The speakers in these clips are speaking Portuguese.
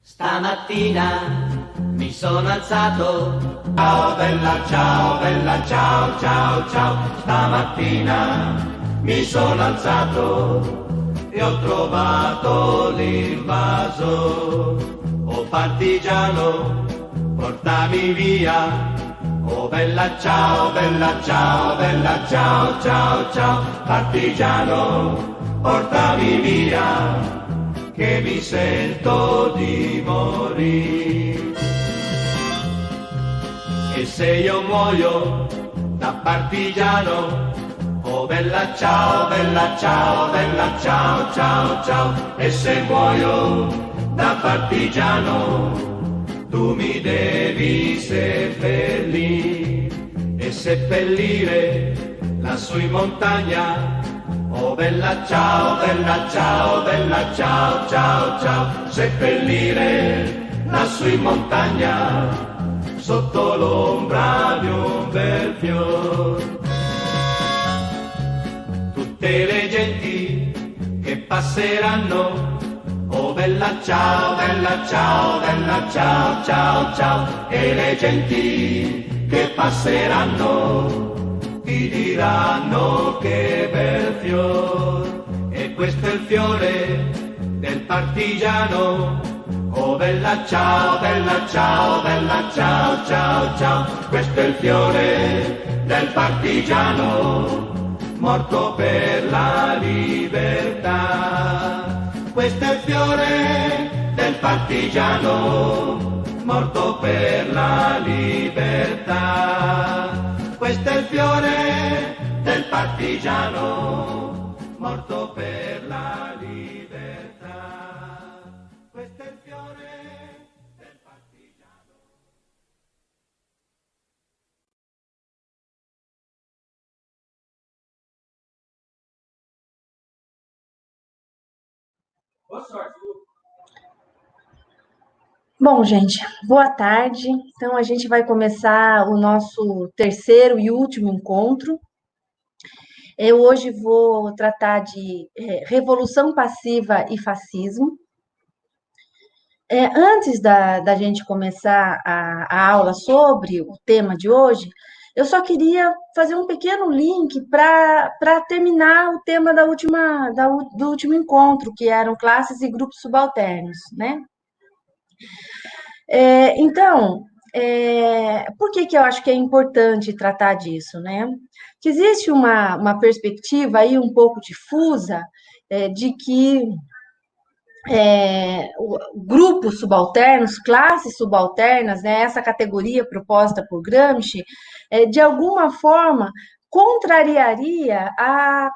Stamattina mi sono alzato, ciao bella ciao ciao ciao, stamattina mi sono alzato e ho trovato l'invaso, oh partigiano portami via, oh bella ciao ciao ciao, partigiano portami via, che mi sento di morire. E se io muoio da partigiano, oh bella ciao ciao ciao, e se muoio da partigiano, tu mi devi seppellire e seppellire lassù in montagna. Oh bella ciao ciao ciao, seppellire lassù in montagna, sotto l'ombra di un bel fior. Tutte le genti che passeranno, oh bella ciao ciao ciao, e le genti che passeranno ti diranno che bel fior, e questo è il fiore del partigiano, oh bella ciao ciao ciao, questo è il fiore del partigiano, morto per la libertà, questo è il fiore del partigiano, morto per la libertà. Questo è il fiore del partigiano, morto per la libertà. Questo è il fiore del partigiano. Boa sorte, Lu. Bom, gente, boa tarde. Então, a gente vai começar o nosso terceiro e último encontro. Eu hoje vou tratar de revolução passiva e fascismo. Antes da gente começar a aula sobre o tema de hoje, eu só queria fazer um pequeno link para terminar o tema do último encontro, que eram classes e grupos subalternos, né? Então, por que eu acho que é importante tratar disso, né? Que existe uma perspectiva aí um pouco difusa de que grupos subalternos, classes subalternas, né, essa categoria proposta por Gramsci, de alguma forma contrariaria a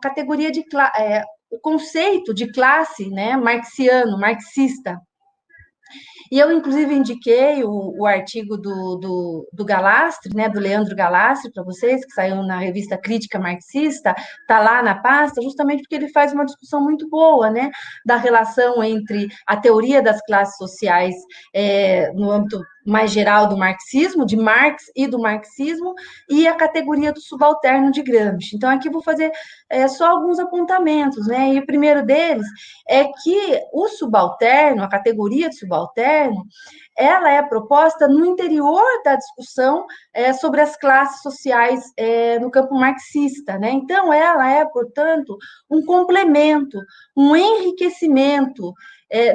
categoria de o conceito de classe, né, marxista. E eu, inclusive, indiquei o artigo do Galastre, né, do Leandro Galastre, para vocês, que saiu na revista Crítica Marxista, está lá na pasta, justamente porque ele faz uma discussão muito boa, né, da relação entre a teoria das classes sociais no âmbito mais geral do marxismo, de Marx e do marxismo, e a categoria do subalterno de Gramsci. Então, aqui vou fazer só alguns apontamentos, né, e o primeiro deles é que o subalterno, a categoria de subalterno, ela é proposta no interior da discussão sobre as classes sociais no campo marxista, né? Então, ela é, portanto, um complemento, um enriquecimento,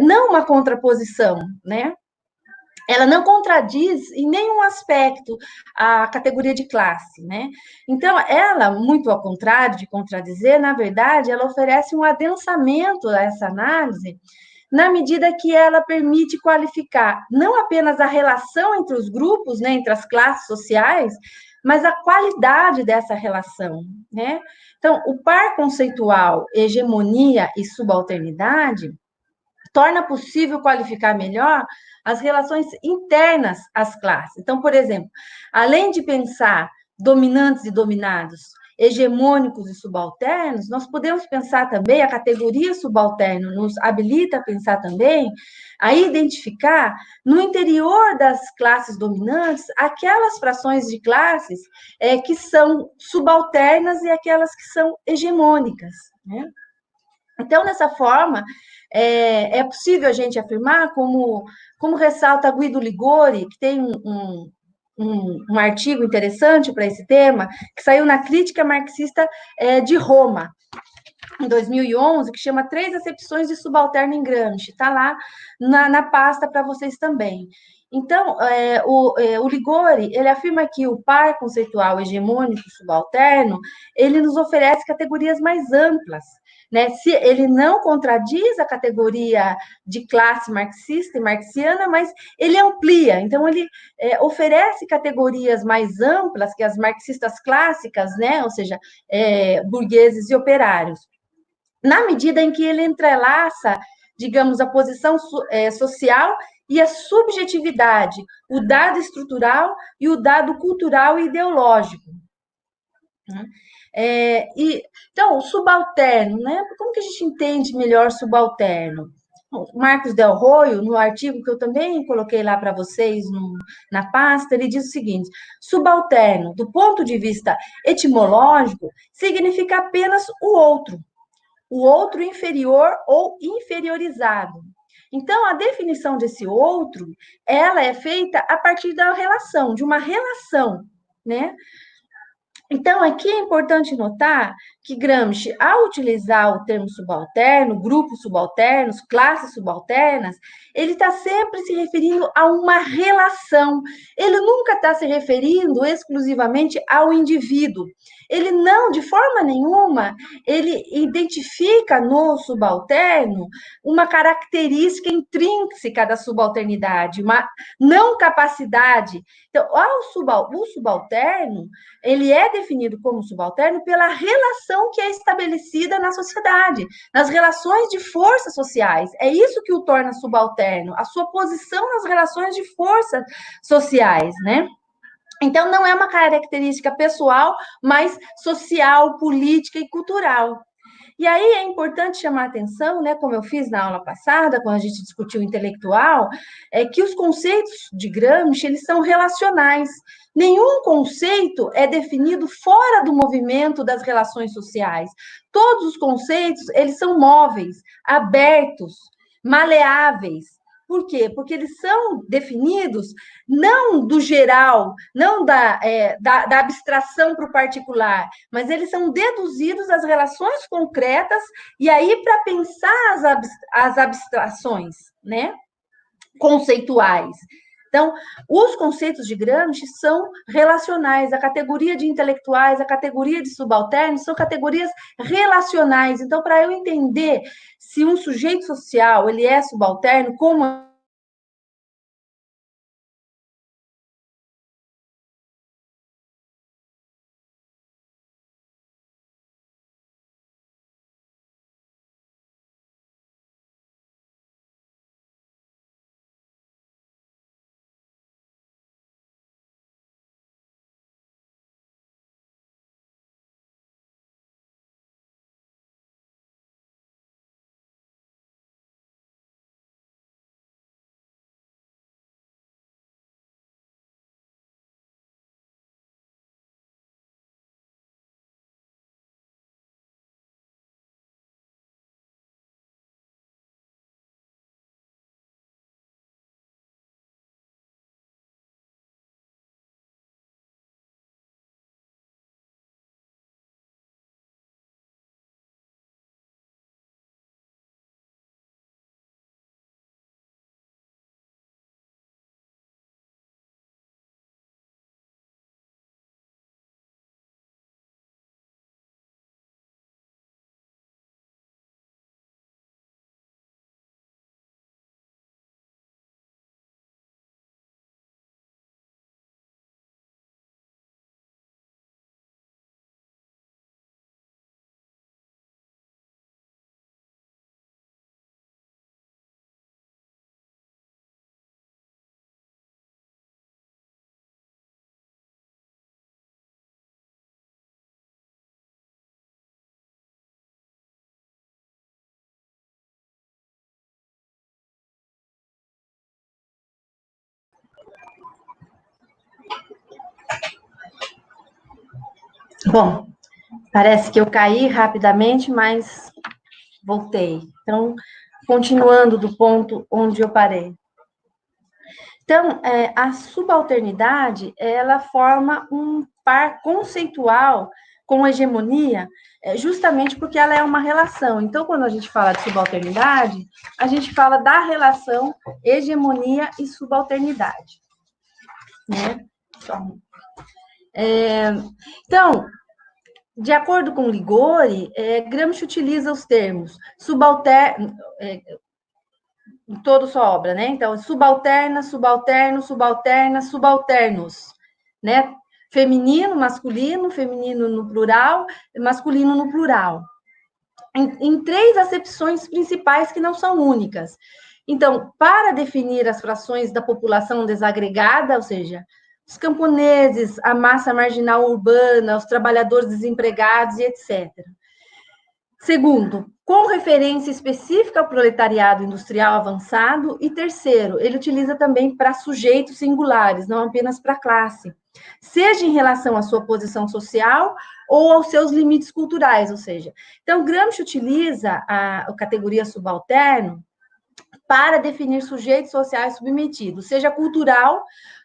não uma contraposição, né? Ela não contradiz em nenhum aspecto a categoria de classe, né? Então, ela, muito ao contrário de contradizer, na verdade, ela oferece um adensamento a essa análise, na medida que ela permite qualificar não apenas a relação entre os grupos, né, entre as classes sociais, mas a qualidade dessa relação, né? Então, o par conceitual hegemonia e subalternidade torna possível qualificar melhor as relações internas às classes. Então, por exemplo, além de pensar dominantes e dominados, hegemônicos e subalternos, nós podemos pensar também, a categoria subalterno nos habilita a pensar também, a identificar no interior das classes dominantes aquelas frações de classes que são subalternas e aquelas que são hegemônicas, né? Então, dessa forma, é possível a gente afirmar, como ressalta Guido Ligori, que tem um artigo interessante para esse tema, que saiu na Crítica Marxista de Roma, em 2011, que chama Três Acepções de Subalterno em Gramsci. Está lá na pasta para vocês também. Então, o Ligori, ele afirma que o par conceitual hegemônico subalterno, ele nos oferece categorias mais amplas, né? Se ele não contradiz a categoria de classe marxista e marxiana, mas ele amplia. Então, ele oferece categorias mais amplas que as marxistas clássicas, né? Ou seja, burgueses e operários, na medida em que ele entrelaça, digamos, a posição social e a subjetividade, o dado estrutural e o dado cultural e ideológico. Então, o subalterno, né? Como que a gente entende melhor subalterno? O Marcos Del Roio, no artigo que eu também coloquei lá para vocês na pasta, ele diz o seguinte: subalterno, do ponto de vista etimológico, significa apenas o outro inferior ou inferiorizado. Então, a definição desse outro, ela é feita a partir da relação, de uma relação, né? Então, aqui é importante notar que Gramsci, ao utilizar o termo subalterno, grupos subalternos, classes subalternas, ele está sempre se referindo a uma relação. Ele nunca está se referindo exclusivamente ao indivíduo. Ele não, de forma nenhuma, ele identifica no subalterno uma característica intrínseca da subalternidade, uma não capacidade. Então, o subalterno, ele é definido como subalterno pela relação que é estabelecida na sociedade, nas relações de forças sociais. É isso que o torna subalterno, a sua posição nas relações de forças sociais, né? Então, não é uma característica pessoal, mas social, política e cultural. E aí é importante chamar a atenção, né, como eu fiz na aula passada, quando a gente discutiu o intelectual, que os conceitos de Gramsci, eles são relacionais. Nenhum conceito é definido fora do movimento das relações sociais. Todos os conceitos, eles são móveis, abertos, maleáveis. Por quê? Porque eles são definidos não do geral, não da abstração para o particular, mas eles são deduzidos das relações concretas, e aí para pensar as abstrações, né, conceituais. Então, os conceitos de Gramsci são relacionais, a categoria de intelectuais, a categoria de subalternos, são categorias relacionais. Então, para eu entender se um sujeito social ele é subalterno, como bom, parece que eu caí rapidamente, mas Voltei. Então, continuando do ponto onde eu parei. Então, a subalternidade, ela forma um par conceitual com hegemonia, justamente porque ela é uma relação. Então, quando a gente fala de subalternidade, a gente fala da relação hegemonia e subalternidade, né? Então, de acordo com Ligori, Gramsci utiliza os termos subalterno, em toda sua obra, né? Então, subalterna, subalterno, subalterna, subalternos, né? Feminino no plural, masculino no plural. Em três acepções principais que não são únicas. Então, para definir as frações da população desagregada, ou seja, os camponeses, a massa marginal urbana, os trabalhadores desempregados e etc. Segundo, com referência específica ao proletariado industrial avançado. E terceiro, ele utiliza também para sujeitos singulares, não apenas para classe, seja em relação à sua posição social ou aos seus limites culturais, ou seja, então Gramsci utiliza a categoria subalterno para definir sujeitos sociais submetidos, seja cultural,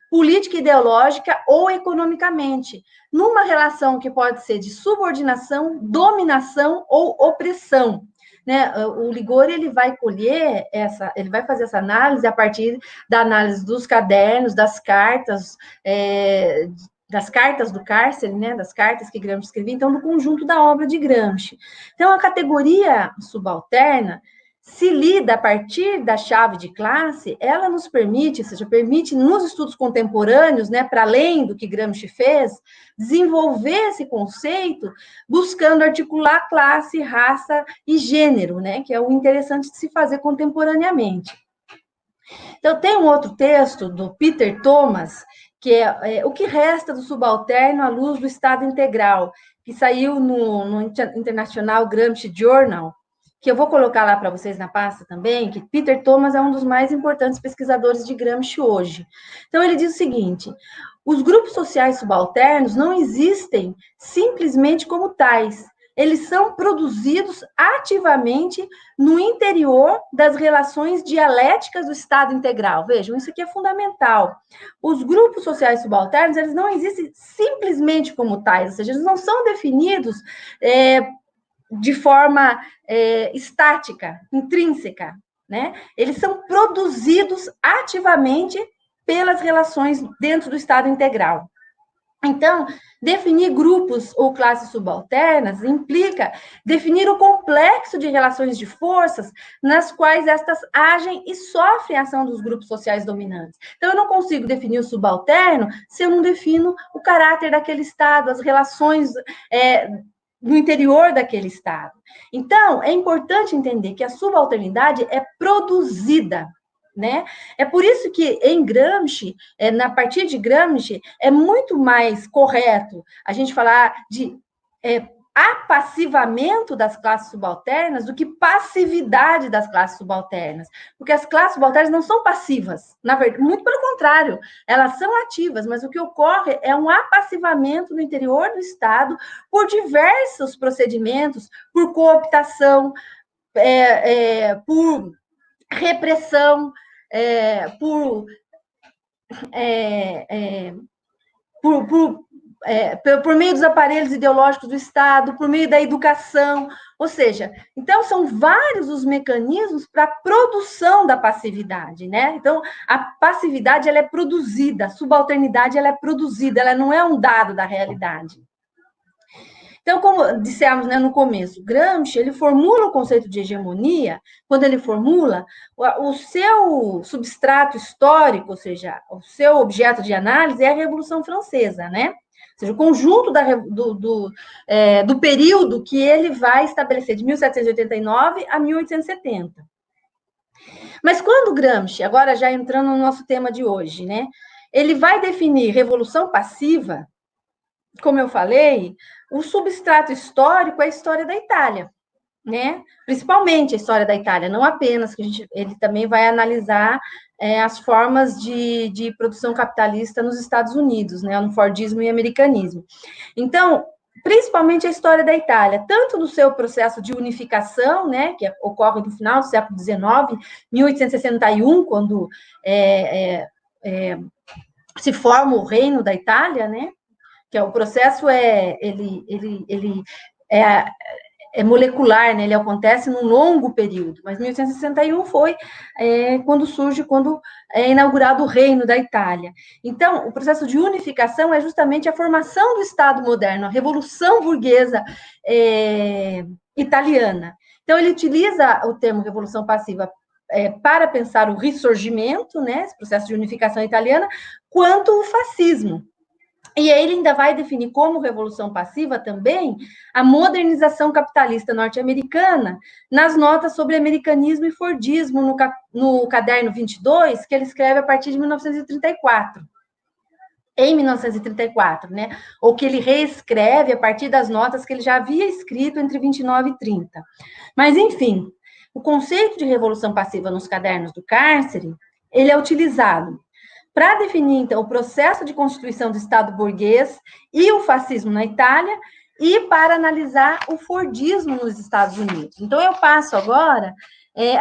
política ideológica ou economicamente, numa relação que pode ser de subordinação, dominação ou opressão. Né? O Ligori ele vai colher ele vai fazer essa análise a partir da análise dos cadernos, das cartas do cárcere, né, das cartas que Gramsci escrevia, então, do conjunto da obra de Gramsci. Então, a categoria subalterna se lida a partir da chave de classe, ela nos permite, ou seja, permite nos estudos contemporâneos, né, para além do que Gramsci fez, desenvolver esse conceito, buscando articular classe, raça e gênero, né, que é o interessante de se fazer contemporaneamente. Então, tem um outro texto do Peter Thomas, que é O que resta do subalterno à luz do Estado integral, que saiu no International Gramsci Journal, que eu vou colocar lá para vocês na pasta também, que Peter Thomas é um dos mais importantes pesquisadores de Gramsci hoje. Então, ele diz o seguinte: os grupos sociais subalternos não existem simplesmente como tais. Eles são produzidos ativamente no interior das relações dialéticas do Estado integral. Vejam, isso aqui é fundamental. Os grupos sociais subalternos, eles não existem simplesmente como tais, ou seja, eles não são definidos de forma estática, intrínseca, né? Eles são produzidos ativamente pelas relações dentro do Estado integral. Então, definir grupos ou classes subalternas implica definir o complexo de relações de forças nas quais estas agem e sofrem a ação dos grupos sociais dominantes. Então, eu não consigo definir o subalterno se eu não defino o caráter daquele Estado, as relações no interior daquele Estado. Então, é importante entender que a subalternidade é produzida, né? É por isso que em Gramsci, a partir de Gramsci, é muito mais correto a gente falar de apassivamento das classes subalternas do que passividade das classes subalternas, porque as classes subalternas não são passivas, na verdade, muito pelo contrário, elas são ativas, mas o que ocorre é um apassivamento no interior do Estado por diversos procedimentos, por cooptação, por repressão, por meio dos aparelhos ideológicos do Estado, por meio da educação, ou seja, então são vários os mecanismos para a produção da passividade, né? Então, a passividade ela é produzida, a subalternidade ela é produzida, ela não é um dado da realidade. Então, como dissemos, né, no começo, Gramsci, ele formula o conceito de hegemonia, quando ele formula, o seu substrato histórico, ou seja, o seu objeto de análise é a Revolução Francesa, né? Ou seja, o conjunto do período que ele vai estabelecer, de 1789 a 1870. Mas quando Gramsci, agora já entrando no nosso tema de hoje, né, ele vai definir revolução passiva, como eu falei, o substrato histórico é a história da Itália, né? Principalmente a história da Itália, não apenas, que ele também vai analisar as formas de produção capitalista nos Estados Unidos, né? No Fordismo e americanismo. Então, principalmente a história da Itália, tanto no seu processo de unificação, né, que ocorre no final do século XIX, 1861, quando se forma o Reino da Itália, né, que é o processo ele é molecular, né? Ele acontece num longo período, mas 1861 foi quando é inaugurado o Reino da Itália. Então, o processo de unificação é justamente a formação do Estado moderno, a Revolução Burguesa italiana. Então, ele utiliza o termo Revolução Passiva para pensar o ressurgimento, né, esse processo de unificação italiana, quanto o fascismo. E aí ele ainda vai definir como revolução passiva também a modernização capitalista norte-americana nas notas sobre americanismo e fordismo no caderno 22, que ele escreve a partir de 1934. Em 1934, né? Ou que ele reescreve a partir das notas que ele já havia escrito entre 29 e 30. Mas, enfim, o conceito de revolução passiva nos cadernos do cárcere, ele é utilizado para definir, então, o processo de constituição do Estado burguês e o fascismo na Itália, e para analisar o fordismo nos Estados Unidos. Então, eu passo agora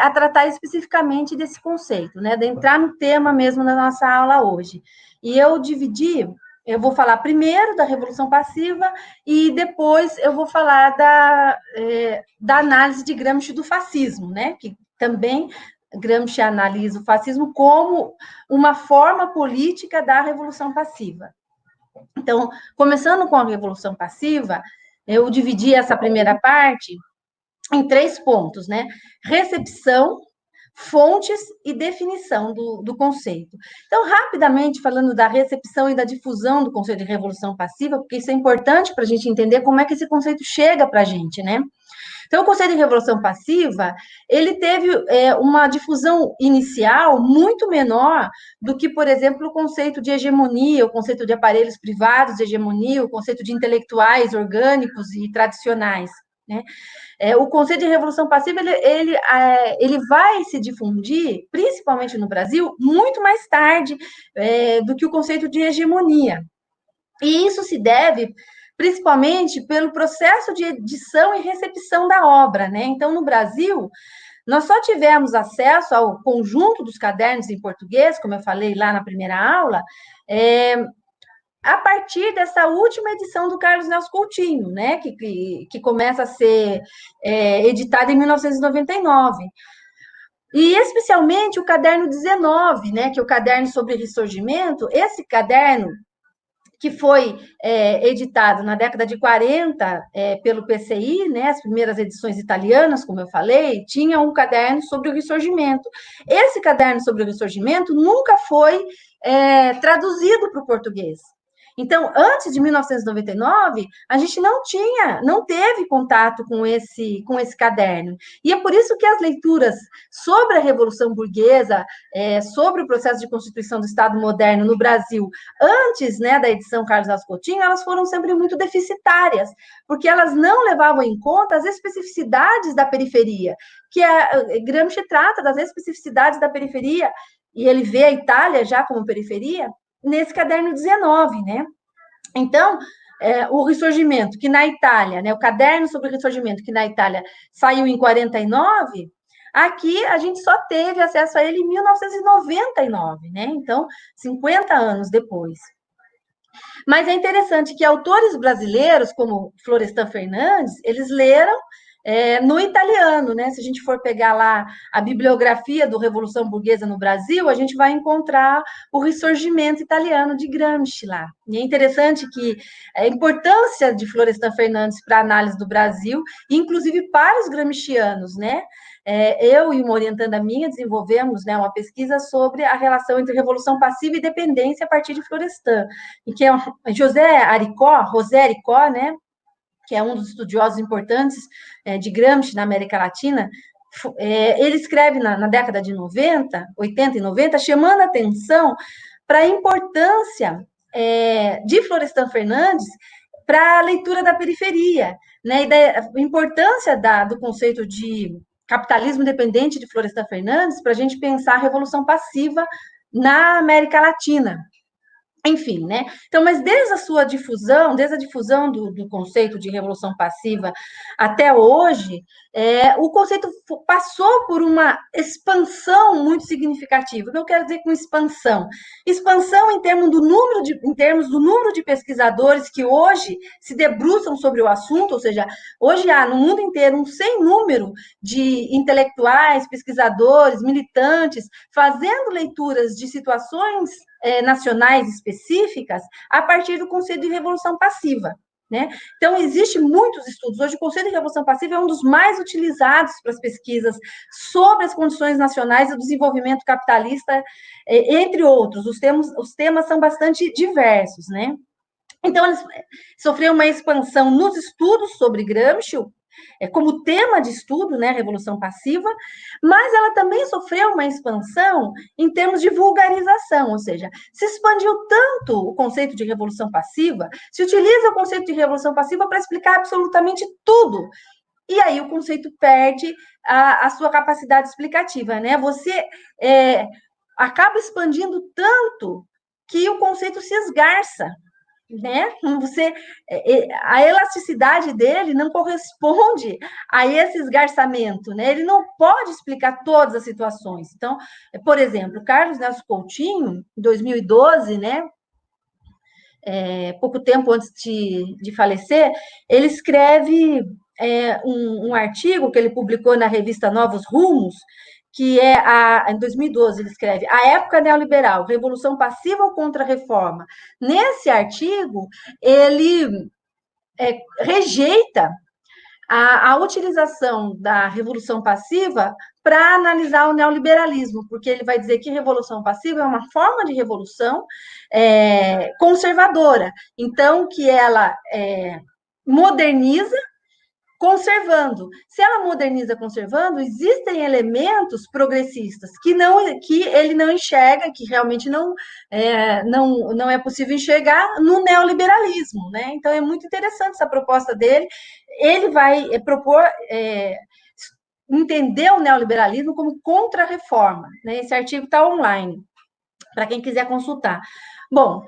a tratar especificamente desse conceito, né, de entrar no tema mesmo da nossa aula hoje. E eu vou falar primeiro da Revolução Passiva e depois eu vou falar da análise de Gramsci do fascismo, né, que também Gramsci analisa o fascismo como uma forma política da Revolução Passiva. Então, começando com a Revolução Passiva, eu dividi essa primeira parte em 3 pontos, né? Recepção, fontes e definição do conceito. Então, rapidamente, falando da recepção e da difusão do conceito de revolução passiva, porque isso é importante para a gente entender como é que esse conceito chega para a gente, né? Então, o conceito de revolução passiva, ele teve uma difusão inicial muito menor do que, por exemplo, o conceito de hegemonia, o conceito de aparelhos privados de hegemonia, o conceito de intelectuais orgânicos e tradicionais, né? O conceito de revolução passiva, ele vai se difundir, principalmente no Brasil, muito mais tarde do que o conceito de hegemonia. E isso se deve principalmente pelo processo de edição e recepção da obra, né? Então, no Brasil, nós só tivemos acesso ao conjunto dos cadernos em português, como eu falei lá na primeira aula, a partir dessa última edição do Carlos Nelson Coutinho, né? Que começa a ser editada em 1999. E especialmente o caderno 19, né? Que é o caderno sobre ressurgimento. Esse caderno que foi editado na década de 40 pelo PCI, né, as primeiras edições italianas, como eu falei, tinha um caderno sobre o Ressurgimento. Esse caderno sobre o Ressurgimento nunca foi traduzido para o português. Então, antes de 1999, a gente não teve contato com esse caderno. E é por isso que as leituras sobre a Revolução Burguesa, sobre o processo de constituição do Estado moderno no Brasil, antes, né, da edição Carlos Nelson Coutinho, elas foram sempre muito deficitárias, porque elas não levavam em conta as especificidades da periferia, que Gramsci trata das especificidades da periferia, e ele vê a Itália já como periferia, nesse caderno 19, né? Então, o Ressurgimento, que na Itália, né, o caderno sobre o Ressurgimento, que na Itália saiu em 49, aqui a gente só teve acesso a ele em 1999, né? Então, 50 anos depois. Mas é interessante que autores brasileiros, como Florestan Fernandes, eles leram no italiano, né? Se a gente for pegar lá a bibliografia do Revolução Burguesa no Brasil, a gente vai encontrar o ressurgimento italiano de Gramsci lá. E é interessante que a importância de Florestan Fernandes para a análise do Brasil, inclusive para os gramscianos, né? Eu e uma orientanda minha desenvolvemos, né, uma pesquisa sobre a relação entre revolução passiva e dependência a partir de Florestan, e que é José Aricó, né, que é um dos estudiosos importantes de Gramsci na América Latina. Ele escreve na década de 90, 80 e 90, chamando a atenção para a importância de Florestan Fernandes para a leitura da periferia, né, e da importância do conceito de capitalismo dependente de Florestan Fernandes para a gente pensar a revolução passiva na América Latina. Enfim, né? Então, mas desde a sua difusão, desde a difusão do conceito de revolução passiva até hoje, o conceito passou por uma expansão muito significativa. O que eu quero dizer com expansão? Expansão em termos do número de pesquisadores que hoje se debruçam sobre o assunto, ou seja, hoje há no mundo inteiro um sem número de intelectuais, pesquisadores, militantes, fazendo leituras de situações nacionais específicas a partir do conceito de revolução passiva. Né? Então, existe muitos estudos. Hoje, o conceito de revolução passiva é um dos mais utilizados para as pesquisas sobre as condições nacionais e o desenvolvimento capitalista, entre outros. Os temas são bastante diversos. Né? Então, eles sofreram uma expansão nos estudos sobre Gramsci, como tema de estudo, né, Revolução Passiva, mas ela também sofreu uma expansão em termos de vulgarização, ou seja, se expandiu tanto o conceito de Revolução Passiva, se utiliza o conceito de Revolução Passiva para explicar absolutamente tudo, e aí o conceito perde a sua capacidade explicativa, né? Você acaba expandindo tanto que o conceito se esgarça, né? A elasticidade dele não corresponde a esse esgarçamento, né? Ele não pode explicar todas as situações. Então, por exemplo, Carlos Nelson Coutinho, em 2012, né? Pouco tempo antes de falecer, ele escreve um artigo que ele publicou na revista Novos Rumos, que em 2012, ele escreve A Época Neoliberal, Revolução Passiva ou Contra-Reforma. Nesse artigo, ele rejeita a utilização da revolução passiva para analisar o neoliberalismo, porque ele vai dizer que revolução passiva é uma forma de revolução conservadora, então que ela moderniza conservando. Se ela moderniza conservando, existem elementos progressistas que ele não enxerga, que realmente não é possível enxergar no neoliberalismo, né? Então é muito interessante essa proposta dele. Ele vai propor entender o neoliberalismo como contra-reforma, né? Esse artigo está online para quem quiser consultar. Bom,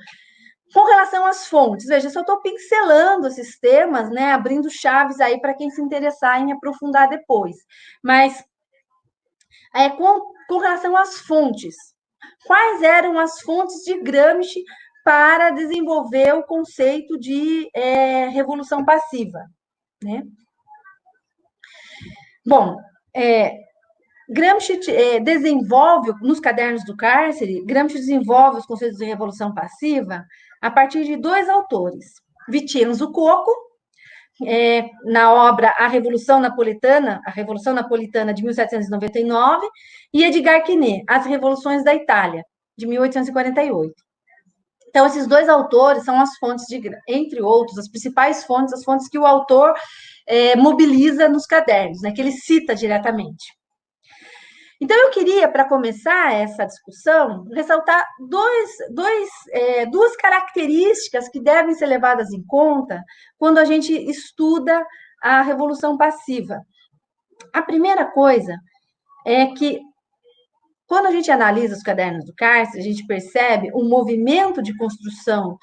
com relação às fontes, veja, só estou pincelando esses temas, né, abrindo chaves aí para quem se interessar em aprofundar depois. Mas, com relação às fontes, quais eram as fontes de Gramsci para desenvolver o conceito de revolução passiva? Né? Bom, Gramsci desenvolve, nos cadernos do cárcere, Gramsci desenvolve os conceitos de revolução passiva a partir de dois autores, Vincenzo Coco, na obra A Revolução Napolitana de 1799, e Edgar Quinet, As Revoluções da Itália, de 1848. Então, esses dois autores são as fontes, entre outros, as principais fontes, as fontes que o autor mobiliza nos cadernos, né, que ele cita diretamente. Então, eu queria, para começar essa discussão, ressaltar duas características que devem ser levadas em conta quando a gente estuda a Revolução Passiva. A primeira coisa é que, quando a gente analisa os cadernos do cárcere, a gente percebe um movimento de construção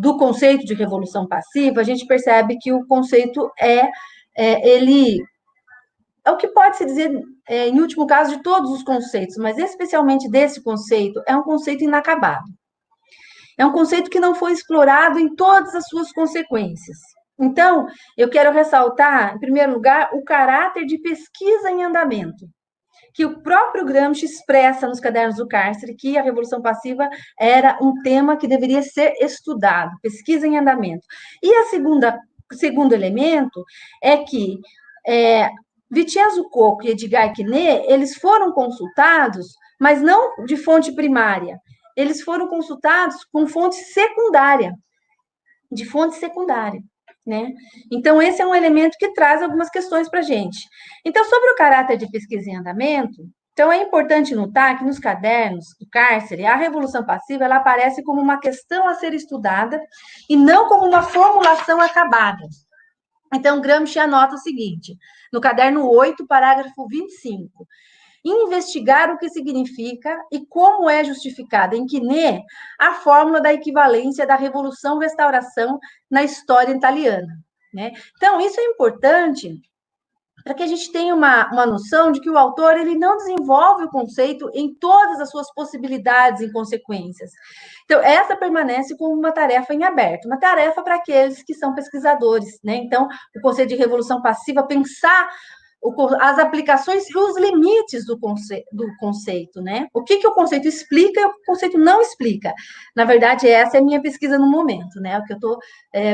do conceito de Revolução Passiva, a gente percebe que o conceito ele é o que pode se dizer, em último caso, de todos os conceitos, mas especialmente desse conceito, é um conceito inacabado. É um conceito que não foi explorado em todas as suas consequências. Então, eu quero ressaltar, em primeiro lugar, o caráter de pesquisa em andamento, que o próprio Gramsci expressa nos cadernos do cárcere, que a Revolução Passiva era um tema que deveria ser estudado, pesquisa em andamento. E o segundo elemento é que Vincenzo Coco e Edgar Quinet, eles foram consultados, mas não de fonte primária. Eles foram consultados com fonte secundária, né? Então, esse é um elemento que traz algumas questões para a gente. Então, sobre o caráter de pesquisa em andamento, então é importante notar que nos cadernos do cárcere, a Revolução Passiva, ela aparece como uma questão a ser estudada e não como uma formulação acabada. Então, Gramsci anota o seguinte, no caderno 8, parágrafo 25. investigar o que significa e como é justificada em Quiné a fórmula da equivalência da Revolução-Restauração na história italiana, né? Então, isso é importante para que a gente tenha uma noção de que o autor ele não desenvolve o conceito em todas as suas possibilidades e consequências. Então, essa permanece como uma tarefa em aberto, uma tarefa para aqueles que são pesquisadores, né? Então, o conceito de revolução passiva, pensar as aplicações e os limites do conceito, né? O que o conceito explica e o que o conceito não explica. Na verdade, essa é a minha pesquisa no momento, né? O que eu estou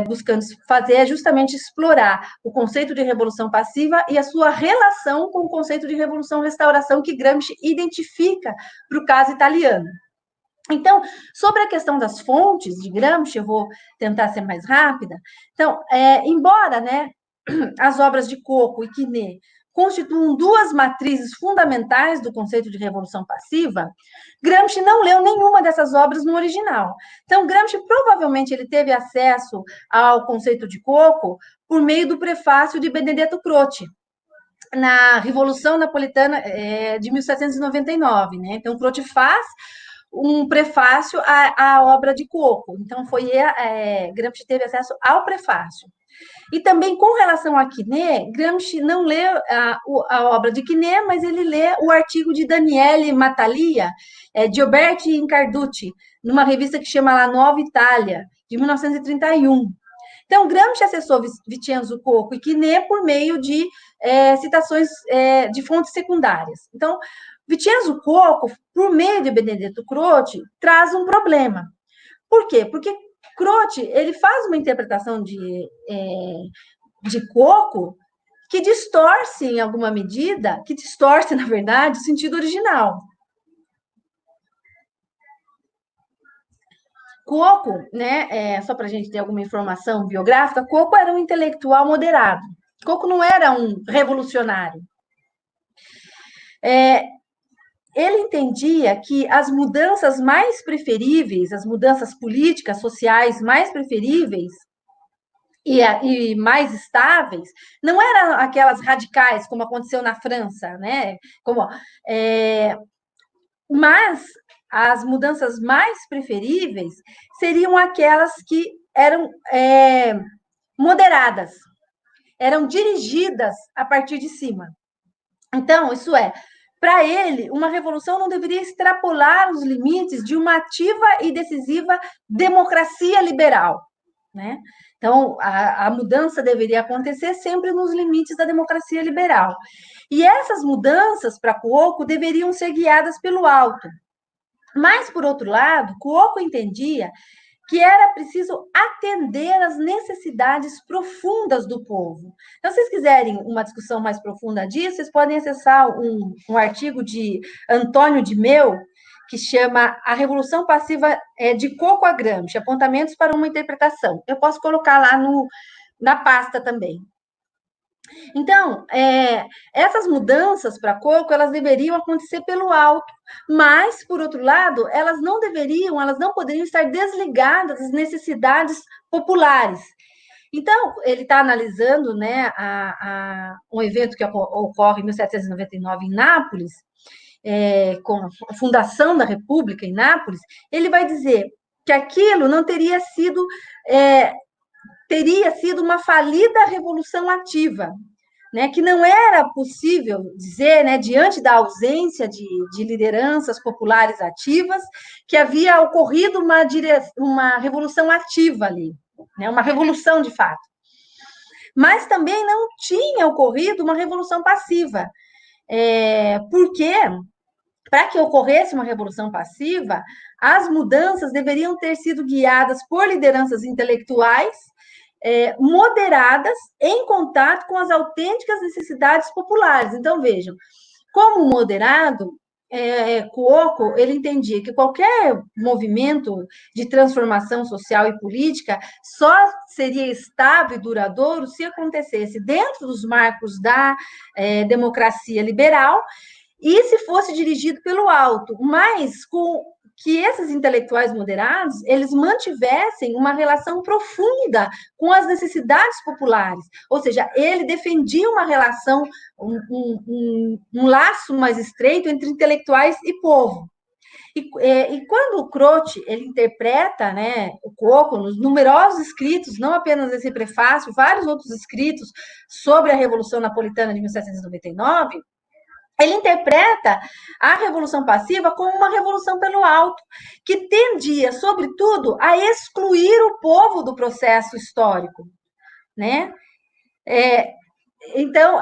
buscando fazer é justamente explorar o conceito de revolução passiva e a sua relação com o conceito de revolução-restauração que Gramsci identifica para o caso italiano. Então, sobre a questão das fontes de Gramsci, eu vou tentar ser mais rápida. Então, embora, né, as obras de Coco e Quiné constituam duas matrizes fundamentais do conceito de revolução passiva, Gramsci não leu nenhuma dessas obras no original. Então, Gramsci provavelmente ele teve acesso ao conceito de Coco por meio do prefácio de Benedetto Croce, na Revolução Napolitana de 1799, né? Então, Croce faz um prefácio à obra de Coco. Então, Gramsci teve acesso ao prefácio. E também, com relação a Quiné, Gramsci não lê a obra de Quiné, mas ele lê o artigo de Daniele Mattalia, Gioberti Incarducci, numa revista que chama La Nova Itália, de 1931. Então, Gramsci acessou Vincenzo Coco e Quiné por meio de citações de fontes secundárias. Então, Vincenzo Coco, por meio de Benedetto Croce, traz um problema. Por quê? Porque Croce, ele faz uma interpretação de Coco que distorce, em alguma medida, na verdade, o sentido original. Coco, né, só para a gente ter alguma informação biográfica, Coco era um intelectual moderado. Coco não era um revolucionário. Ele entendia que as mudanças mais preferíveis, as mudanças políticas, sociais mais preferíveis e mais estáveis, não eram aquelas radicais, como aconteceu na França, né? Mas as mudanças mais preferíveis seriam aquelas que eram moderadas, eram dirigidas a partir de cima. Então, isso para ele, uma revolução não deveria extrapolar os limites de uma ativa e decisiva democracia liberal, né? Então, a mudança deveria acontecer sempre nos limites da democracia liberal. E essas mudanças, para Cuoco, deveriam ser guiadas pelo alto. Mas, por outro lado, Cuoco entendia que era preciso atender às necessidades profundas do povo. Então, se vocês quiserem uma discussão mais profunda disso, vocês podem acessar um artigo de Antônio de Meu, que chama A Revolução Passiva de Coco a Gramsci, Apontamentos para uma Interpretação. Eu posso colocar lá na pasta também. Então, essas mudanças para Coco, elas deveriam acontecer pelo alto, mas, por outro lado, elas não poderiam estar desligadas das necessidades populares. Então, ele está analisando, né, um evento que ocorre em 1799 em Nápoles, com a fundação da República em Nápoles. Ele vai dizer que aquilo não teria sido uma falida revolução ativa, né, que não era possível dizer, né, diante da ausência de lideranças populares ativas, que havia ocorrido uma revolução ativa ali, né, uma revolução de fato. Mas também não tinha ocorrido uma revolução passiva, porque, para que ocorresse uma revolução passiva, as mudanças deveriam ter sido guiadas por lideranças intelectuais, moderadas, em contato com as autênticas necessidades populares. Então, vejam, como moderado, Cuoco, ele entendia que qualquer movimento de transformação social e política só seria estável e duradouro se acontecesse dentro dos marcos da democracia liberal e se fosse dirigido pelo alto, mas com que esses intelectuais moderados, eles mantivessem uma relação profunda com as necessidades populares, ou seja, ele defendia uma relação, um laço mais estreito entre intelectuais e povo. E quando o Croce ele interpreta, né, o Cuoco nos numerosos escritos, não apenas esse prefácio, vários outros escritos sobre a Revolução Napolitana de 1799, ele interpreta a Revolução Passiva como uma revolução pelo alto, que tendia, sobretudo, a excluir o povo do processo histórico, né? Então,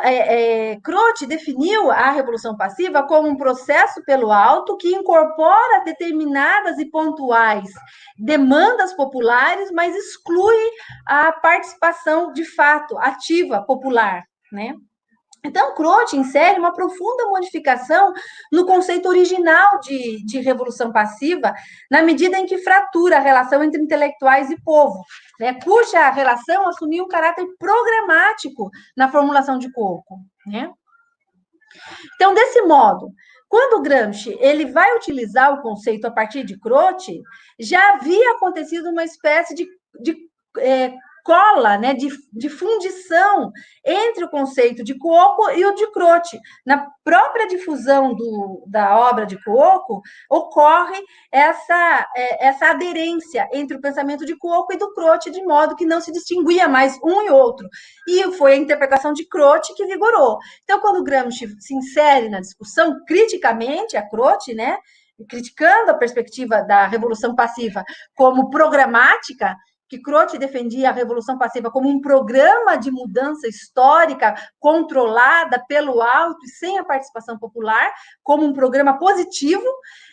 Croce definiu a Revolução Passiva como um processo pelo alto que incorpora determinadas e pontuais demandas populares, mas exclui a participação de fato ativa popular, né? Então, Croce insere uma profunda modificação no conceito original de revolução passiva, na medida em que fratura a relação entre intelectuais e povo, né, cuja relação assumiu um caráter programático na formulação de Cuoco, né? Então, desse modo, quando Gramsci ele vai utilizar o conceito a partir de Croce, já havia acontecido uma espécie de cola, né, de fundição entre o conceito de Cuoco e o de Croce. Na própria difusão da obra de Cuoco, ocorre essa aderência entre o pensamento de Cuoco e do Croce, de modo que não se distinguia mais um e outro. E foi a interpretação de Croce que vigorou. Então, quando Gramsci se insere na discussão criticamente a Croce, né, criticando a perspectiva da revolução passiva como programática, que Croce defendia a Revolução Passiva como um programa de mudança histórica controlada pelo alto e sem a participação popular, como um programa positivo.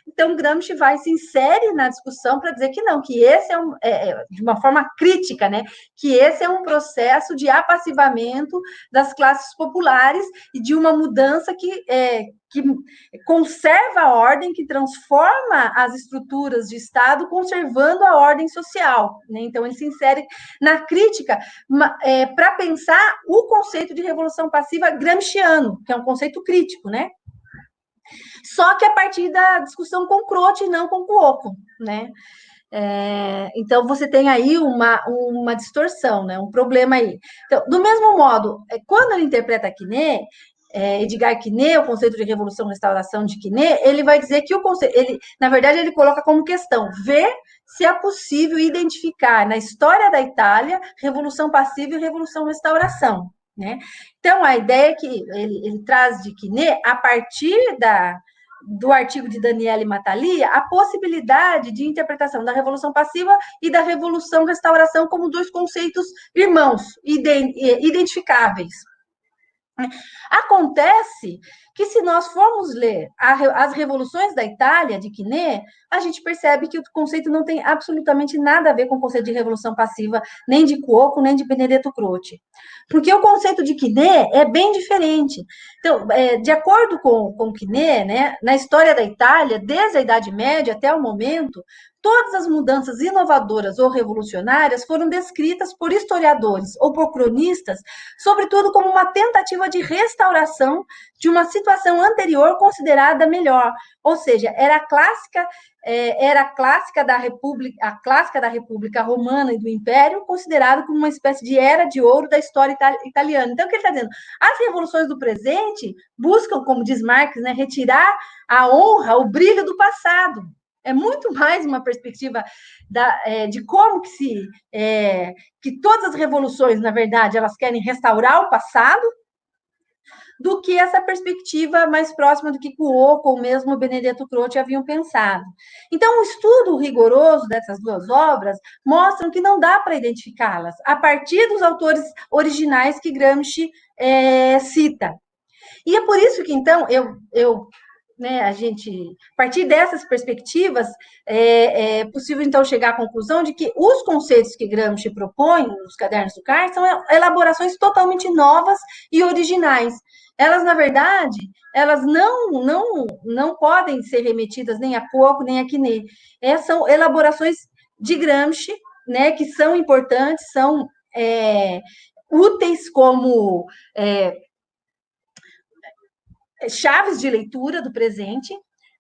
Então, Gramsci se insere na discussão para dizer que não, que esse de uma forma crítica, né, que esse é um processo de apassivamento das classes populares e de uma mudança que conserva a ordem, que transforma as estruturas de Estado, conservando a ordem social, né? Então, ele se insere na crítica para pensar o conceito de revolução passiva gramsciano, que é um conceito crítico, né? Só que a partir da discussão com Croce e não com Cuoco, né? Então, você tem aí uma distorção, né? Um problema aí. Então, do mesmo modo, quando ele interpreta Quinet, Edgar Quinet, o conceito de revolução-restauração de Quinet, ele vai dizer que o conceito, na verdade, ele coloca como questão ver se é possível identificar na história da Itália revolução passiva e revolução-restauração, né? Então, a ideia é que ele traz de Quinet, a partir do artigo de Daniele Matalia, a possibilidade de interpretação da revolução passiva e da revolução-restauração como dois conceitos irmãos, identificáveis. Acontece que, se nós formos ler as revoluções da Itália, de Quinet, a gente percebe que o conceito não tem absolutamente nada a ver com o conceito de revolução passiva, nem de Cuoco, nem de Benedetto Croce. Porque o conceito de Quinet é bem diferente. Então, de acordo com Quinet, né, na história da Itália, desde a Idade Média até o momento, todas as mudanças inovadoras ou revolucionárias foram descritas por historiadores ou por cronistas, sobretudo como uma tentativa de restauração de uma situação anterior considerada melhor. Ou seja, era a clássica da República Romana e do Império, considerado como uma espécie de era de ouro da história italiana. Então, o que ele está dizendo? As revoluções do presente buscam, como diz Marx, né, retirar a honra, o brilho do passado. É muito mais uma perspectiva de como que todas as revoluções, na verdade, elas querem restaurar o passado, do que essa perspectiva mais próxima do que Cuoco ou mesmo Benedetto Croce haviam pensado. Então, o estudo rigoroso dessas duas obras mostram que não dá para identificá-las a partir dos autores originais que Gramsci cita. E é por isso que, então, a partir dessas perspectivas, é possível, então, chegar à conclusão de que os conceitos que Gramsci propõe nos Cadernos do Cárcere são elaborações totalmente novas e originais. Elas, na verdade, elas não podem ser remetidas nem a Cuoco, nem a Quinet. São elaborações de Gramsci, né, que são importantes, são úteis como chaves de leitura do presente,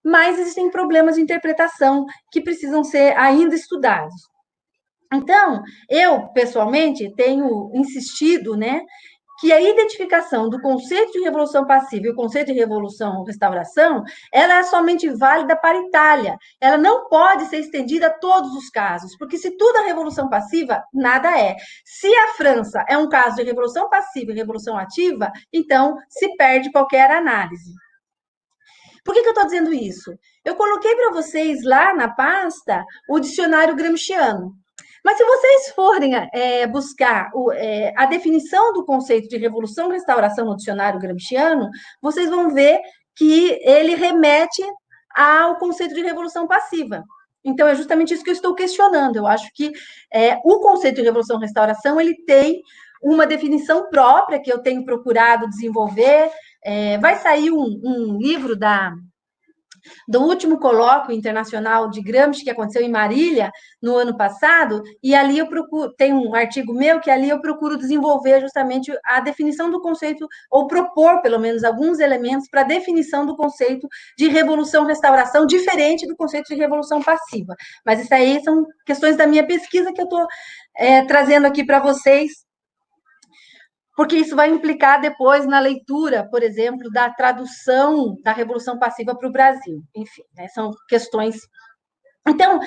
mas existem problemas de interpretação que precisam ser ainda estudados. Então, eu, pessoalmente, tenho insistido, né, que a identificação do conceito de revolução passiva e o conceito de revolução restauração, ela é somente válida para a Itália. Ela não pode ser estendida a todos os casos, porque se tudo é revolução passiva, nada é. Se a França é um caso de revolução passiva e revolução ativa, então se perde qualquer análise. Por que eu estou dizendo isso? Eu coloquei para vocês lá na pasta o dicionário gramsciano. Mas se vocês forem buscar a definição do conceito de revolução e restauração no dicionário gramsciano, vocês vão ver que ele remete ao conceito de revolução passiva. Então, é justamente isso que eu estou questionando. Eu acho que o conceito de revolução e restauração, ele tem uma definição própria que eu tenho procurado desenvolver. Vai sair um livro do último colóquio internacional de Gramsci, que aconteceu em Marília, no ano passado, e ali eu procuro, tem um artigo meu que ali eu procuro desenvolver justamente a definição do conceito, ou propor, pelo menos, alguns elementos para a definição do conceito de revolução-restauração, diferente do conceito de revolução passiva. Mas isso aí são questões da minha pesquisa que eu estou trazendo aqui para vocês, porque isso vai implicar depois na leitura, por exemplo, da tradução da Revolução Passiva para o Brasil. Enfim, né, são questões. Então,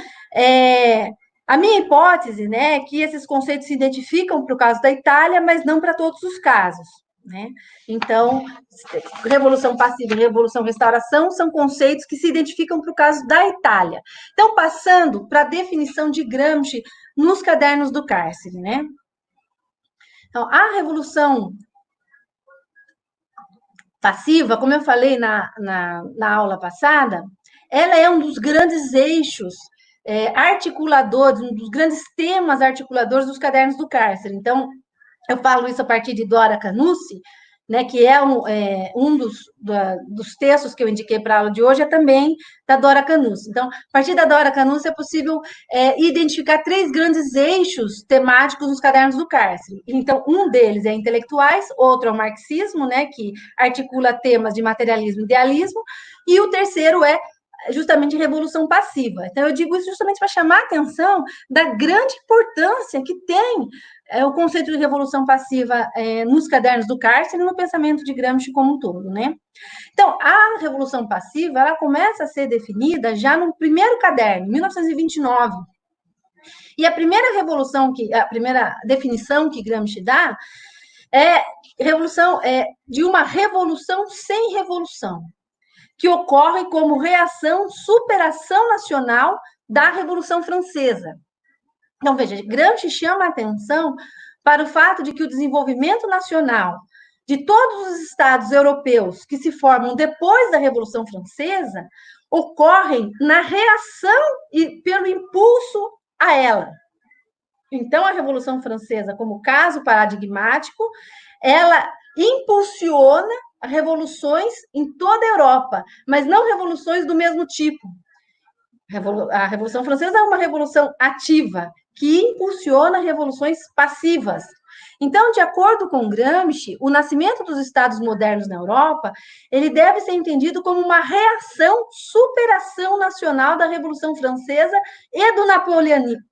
a minha hipótese, né, é que esses conceitos se identificam para o caso da Itália, mas não para todos os casos. Né? Então, Revolução Passiva e Revolução Restauração são conceitos que se identificam para o caso da Itália. Então, passando para a definição de Gramsci nos cadernos do cárcere, né? Então, a revolução passiva, como eu falei na aula passada, ela é um dos grandes eixos articuladores, um dos grandes temas articuladores dos cadernos do cárcere. Então, eu falo isso a partir de Dora Canucci, né, que é um dos textos que eu indiquei para a aula de hoje, é também da Dora Canucci. Então, a partir da Dora Canucci é possível identificar 3 grandes eixos temáticos nos cadernos do cárcere. Então, um deles é intelectuais, outro é o marxismo, né, que articula temas de materialismo e idealismo, e o terceiro é justamente revolução passiva. Então, eu digo isso justamente para chamar a atenção da grande importância que tem o conceito de revolução passiva nos cadernos do cárcere e no pensamento de Gramsci como um todo, né? Então, a revolução passiva, ela começa a ser definida já no primeiro caderno, 1929. E a primeira definição que Gramsci dá é de uma revolução sem revolução, que ocorre como reação, superação nacional da Revolução Francesa. Então, veja, Gramsci chama a atenção para o fato de que o desenvolvimento nacional de todos os estados europeus que se formam depois da Revolução Francesa ocorrem na reação e pelo impulso a ela. Então, a Revolução Francesa, como caso paradigmático, ela impulsiona revoluções em toda a Europa, mas não revoluções do mesmo tipo. A Revolução Francesa é uma revolução ativa, que impulsiona revoluções passivas. Então, de acordo com Gramsci, o nascimento dos Estados modernos na Europa, ele deve ser entendido como uma reação, superação nacional da Revolução Francesa e do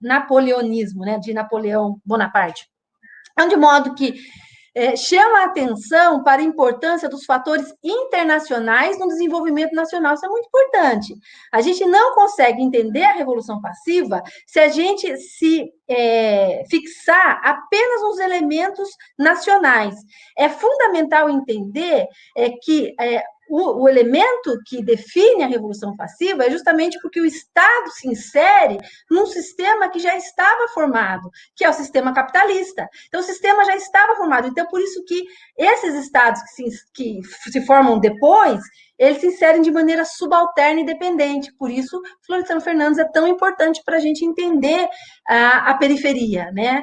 napoleonismo, né, de Napoleão Bonaparte. Então, de modo que chama a atenção para a importância dos fatores internacionais no desenvolvimento nacional. Isso é muito importante. A gente não consegue entender a Revolução Passiva se a gente se fixar apenas nos elementos nacionais. É fundamental entender que o elemento que define a Revolução Passiva é justamente porque o Estado se insere num sistema que já estava formado, que é o sistema capitalista. Então, o sistema já estava formado. Então, por isso que esses Estados que se formam depois, eles se inserem de maneira subalterna e dependente. Por isso, Florestan Fernandes é tão importante para a gente entender a periferia, né?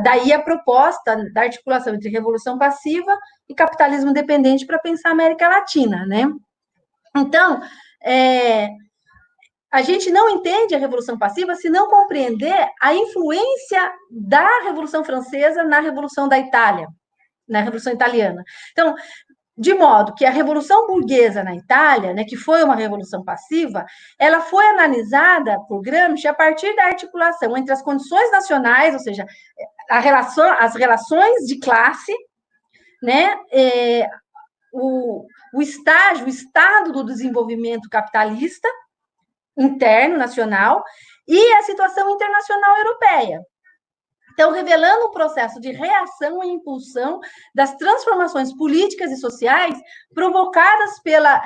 Daí a proposta da articulação entre revolução passiva e capitalismo dependente para pensar a América Latina, né? Então, a gente não entende a Revolução Passiva se não compreender a influência da Revolução Francesa na Revolução da Itália, na Revolução Italiana. Então, de modo que a Revolução Burguesa na Itália, né, que foi uma revolução passiva, ela foi analisada por Gramsci a partir da articulação entre as condições nacionais, ou seja, as relações de classe, né, o estágio, o estado do desenvolvimento capitalista interno, nacional, e a situação internacional europeia. Então, revelando um processo de reação e impulsão das transformações políticas e sociais provocadas pela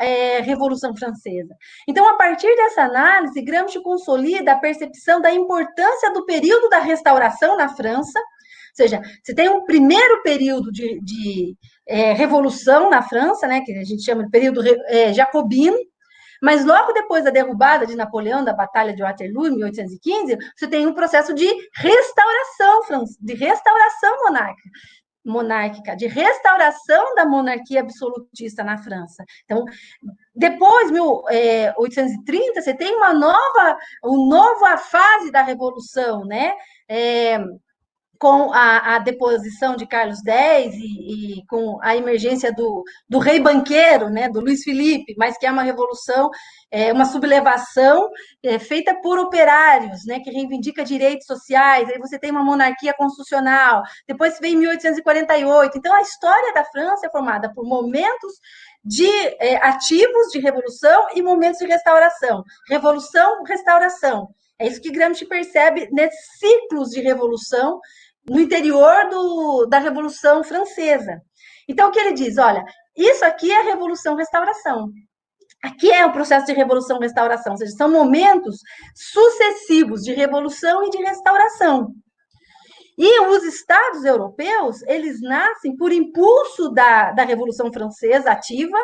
Revolução Francesa. Então, a partir dessa análise, Gramsci consolida a percepção da importância do período da restauração na França, ou seja, você tem um primeiro período de revolução na França, né, que a gente chama de período jacobino, mas logo depois da derrubada de Napoleão, da Batalha de Waterloo, em 1815, você tem um processo de restauração monárquica, de restauração da monarquia absolutista na França. Então, depois, 1830, você tem uma nova fase da Revolução, né? Com a deposição de Carlos X e com a emergência do rei banqueiro, né, do Luiz Felipe, mas que é uma revolução, uma sublevação feita por operários, né, que reivindica direitos sociais. Aí você tem uma monarquia constitucional. Depois vem 1848. Então, a história da França é formada por momentos de ativos de revolução e momentos de restauração. Revolução, restauração. É isso que Gramsci percebe nesses ciclos de revolução no interior da Revolução Francesa. Então, o que ele diz? Olha, isso aqui é a Revolução-Restauração. Aqui é o processo de Revolução-Restauração, ou seja, são momentos sucessivos de revolução e de restauração. E os Estados europeus, eles nascem por impulso da Revolução Francesa ativa,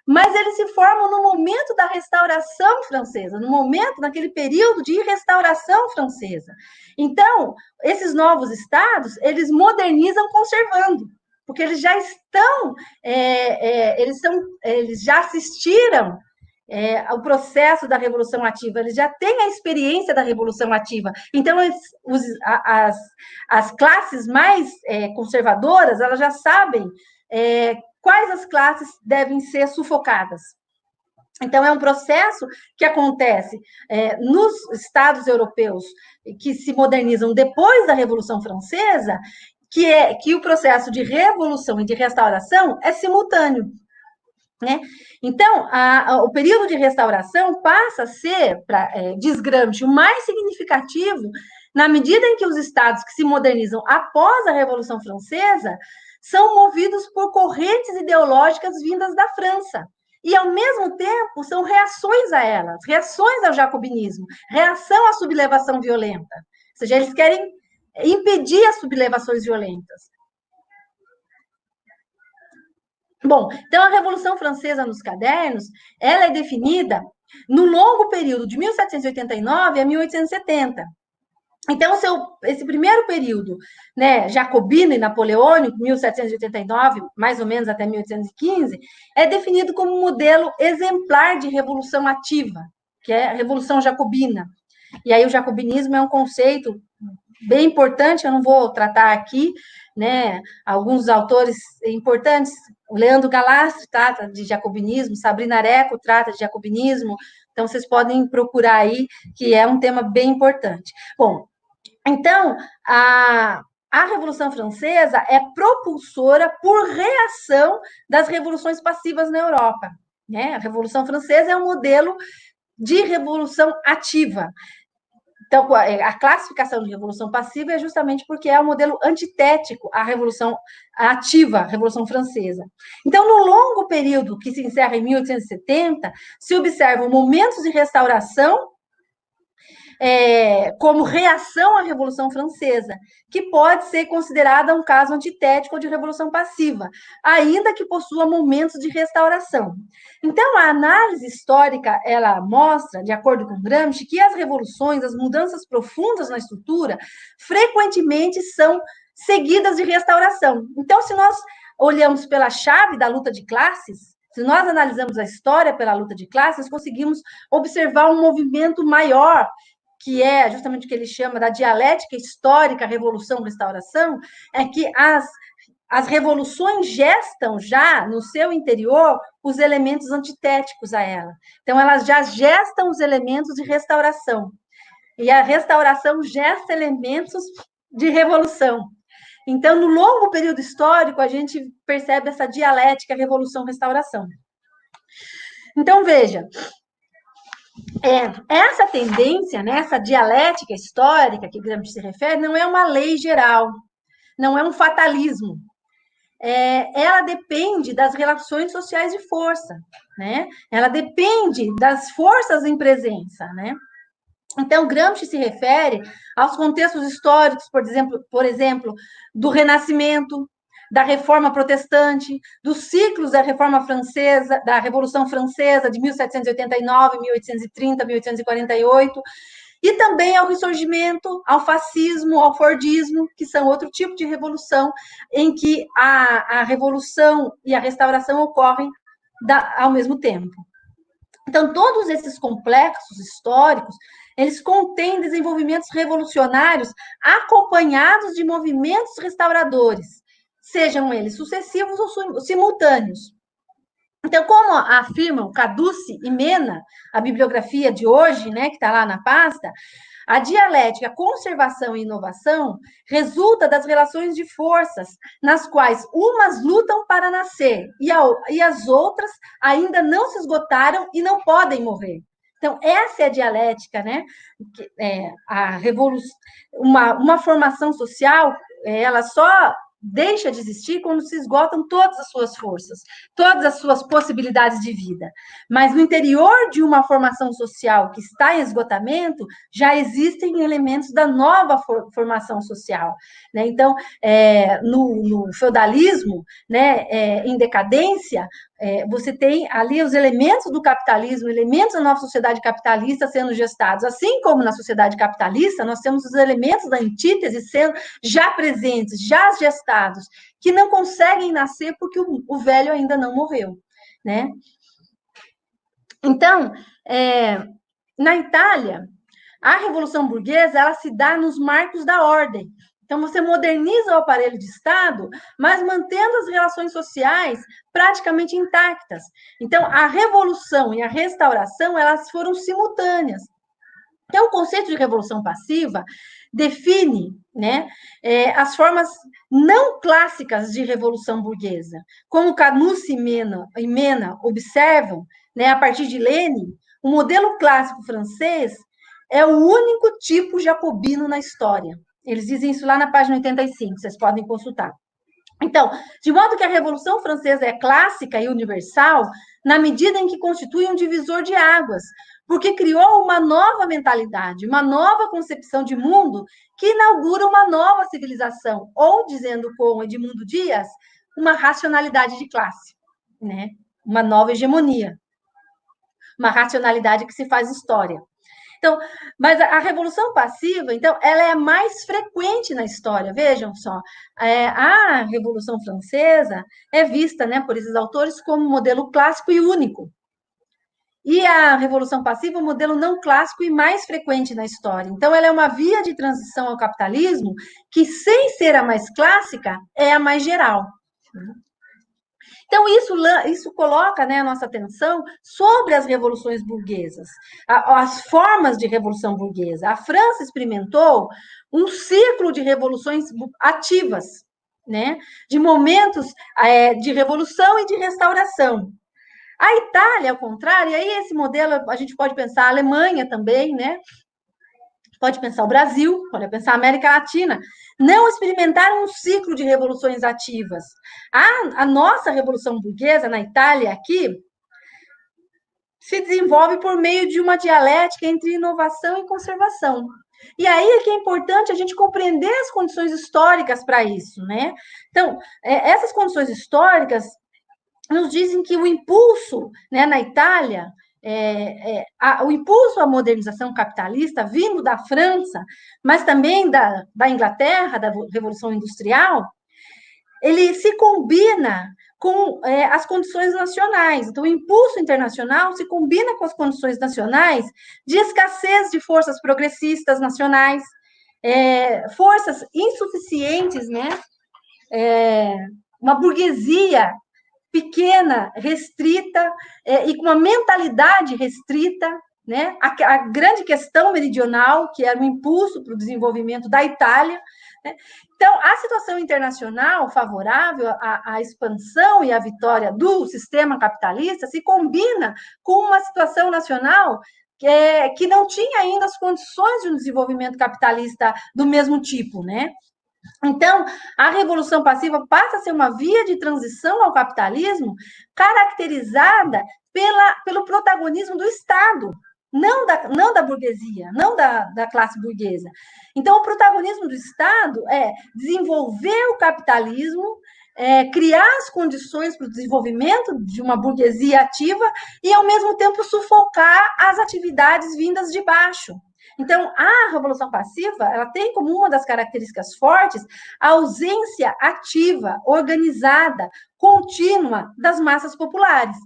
mas eles se formam no momento da restauração francesa, naquele período de restauração francesa. Então, esses novos estados, eles modernizam conservando, porque eles já estão, eles já assistiram o processo da revolução ativa, eles já têm a experiência da revolução ativa. Então, as classes mais conservadoras, elas já sabem quais as classes devem ser sufocadas. Então, é um processo que acontece nos Estados europeus que se modernizam depois da Revolução Francesa, que o processo de revolução e de restauração é simultâneo. Né? Então, o período de restauração passa a ser, diz Gramsci, o mais significativo na medida em que os estados que se modernizam após a Revolução Francesa são movidos por correntes ideológicas vindas da França. E, ao mesmo tempo, são reações a elas, reações ao jacobinismo, reação à sublevação violenta. Ou seja, eles querem impedir as sublevações violentas. Bom, então a Revolução Francesa nos cadernos, ela é definida no longo período de 1789 a 1870. Então, esse primeiro período, né, jacobino e napoleônico, 1789, mais ou menos até 1815, é definido como um modelo exemplar de revolução ativa, que é a Revolução Jacobina. E aí o jacobinismo é um conceito bem importante, eu não vou tratar aqui, né? Alguns autores importantes, o Leandro Galastri trata de jacobinismo, Sabrina Areco trata de jacobinismo, então vocês podem procurar aí, que é um tema bem importante. Bom, então, a Revolução Francesa é propulsora por reação das revoluções passivas na Europa. Né? A Revolução Francesa é um modelo de revolução ativa. Então, a classificação de revolução passiva é justamente porque é o um modelo antitético à revolução ativa, a Revolução Francesa. Então, no longo período que se encerra em 1870, se observam momentos de restauração como reação à Revolução Francesa, que pode ser considerada um caso antitético ou de revolução passiva, ainda que possua momentos de restauração. Então, a análise histórica, ela mostra, de acordo com Gramsci, que as revoluções, as mudanças profundas na estrutura, frequentemente são seguidas de restauração. Então, se nós olhamos pela chave da luta de classes, se nós analisamos a história pela luta de classes, conseguimos observar um movimento maior, que é justamente o que ele chama da dialética histórica, revolução, restauração, é que as revoluções gestam já no seu interior os elementos antitéticos a ela. Então, elas já gestam os elementos de restauração. E a restauração gesta elementos de revolução. Então, no longo período histórico, a gente percebe essa dialética revolução-restauração. Então, veja, essa tendência, né, essa dialética histórica que Gramsci se refere, não é uma lei geral, não é um fatalismo. Ela depende das relações sociais de força, né? Ela depende das forças em presença, né? Então, Gramsci se refere aos contextos históricos, por exemplo, do Renascimento, da Reforma Protestante, dos ciclos da Reforma Francesa, da Revolução Francesa de 1789, 1830, 1848, e também ao Ressurgimento, ao fascismo, ao Fordismo, que são outro tipo de revolução, em que a revolução e a restauração ocorrem ao mesmo tempo. Então, todos esses complexos históricos, eles contêm desenvolvimentos revolucionários acompanhados de movimentos restauradores, sejam eles sucessivos ou simultâneos. Então, como afirmam Caducci e Mena, a bibliografia de hoje, né, que está lá na pasta, a dialética conservação e inovação resulta das relações de forças, nas quais umas lutam para nascer e as outras ainda não se esgotaram e não podem morrer. Então, essa é a dialética, né? A revolução, uma formação social, ela só deixa de existir quando se esgotam todas as suas forças, todas as suas possibilidades de vida. Mas no interior de uma formação social que está em esgotamento, já existem elementos da nova formação social, né? Então, no feudalismo, né, em decadência, você tem ali os elementos do capitalismo, elementos da nova sociedade capitalista sendo gestados. Assim como na sociedade capitalista, nós temos os elementos da antítese sendo já presentes, já gestados, que não conseguem nascer porque o velho ainda não morreu, né? Então, na Itália, a Revolução Burguesa, ela se dá nos marcos da ordem. Então, você moderniza o aparelho de Estado, mas mantendo as relações sociais praticamente intactas. Então, a revolução e a restauração, elas foram simultâneas. Então, o conceito de revolução passiva define, né, as formas não clássicas de revolução burguesa. Como Canusse e Mena observam, né, a partir de Lenin, o modelo clássico francês é o único tipo jacobino na história. Eles dizem isso lá na página 85, vocês podem consultar. Então, de modo que a Revolução Francesa é clássica e universal, na medida em que constitui um divisor de águas, porque criou uma nova mentalidade, uma nova concepção de mundo que inaugura uma nova civilização, ou, dizendo com Edmundo Dias, uma racionalidade de classe, né? Uma nova hegemonia, uma racionalidade que se faz história. Então, mas a revolução passiva, então, ela é mais frequente na história. Vejam só, a Revolução Francesa é vista, né, por esses autores como modelo clássico e único. E a Revolução Passiva, o modelo não clássico e mais frequente na história. Então, ela é uma via de transição ao capitalismo que, sem ser a mais clássica, é a mais geral. Então, isso coloca, né, a nossa atenção sobre as revoluções burguesas, as formas de revolução burguesa. A França experimentou um ciclo de revoluções ativas, né, de momentos de revolução e de restauração. A Itália, ao contrário, e aí esse modelo, a gente pode pensar a Alemanha também, né? Pode pensar o Brasil, pode pensar a América Latina, não experimentaram um ciclo de revoluções ativas. A nossa Revolução Burguesa, na Itália, aqui, se desenvolve por meio de uma dialética entre inovação e conservação. E aí é que é importante a gente compreender as condições históricas para isso, né? Então, essas condições históricas nos dizem que o impulso, né, na Itália, o impulso à modernização capitalista vindo da França, mas também da Inglaterra, da Revolução Industrial, ele se combina com as condições nacionais. Então, o impulso internacional se combina com as condições nacionais de escassez de forças progressistas nacionais, forças insuficientes, né, uma burguesia pequena, restrita, e com uma mentalidade restrita, né? A grande questão meridional, que era o impulso para o desenvolvimento da Itália, né? Então, a situação internacional favorável à expansão e à vitória do sistema capitalista se combina com uma situação nacional que não tinha ainda as condições de um desenvolvimento capitalista do mesmo tipo, né? Então, a revolução passiva passa a ser uma via de transição ao capitalismo caracterizada pelo protagonismo do Estado, não da burguesia, não da classe burguesa. Então, o protagonismo do Estado é desenvolver o capitalismo, criar as condições para o desenvolvimento de uma burguesia ativa e, ao mesmo tempo, sufocar as atividades vindas de baixo. Então, a revolução passiva, ela tem como uma das características fortes a ausência ativa, organizada, contínua das massas populares.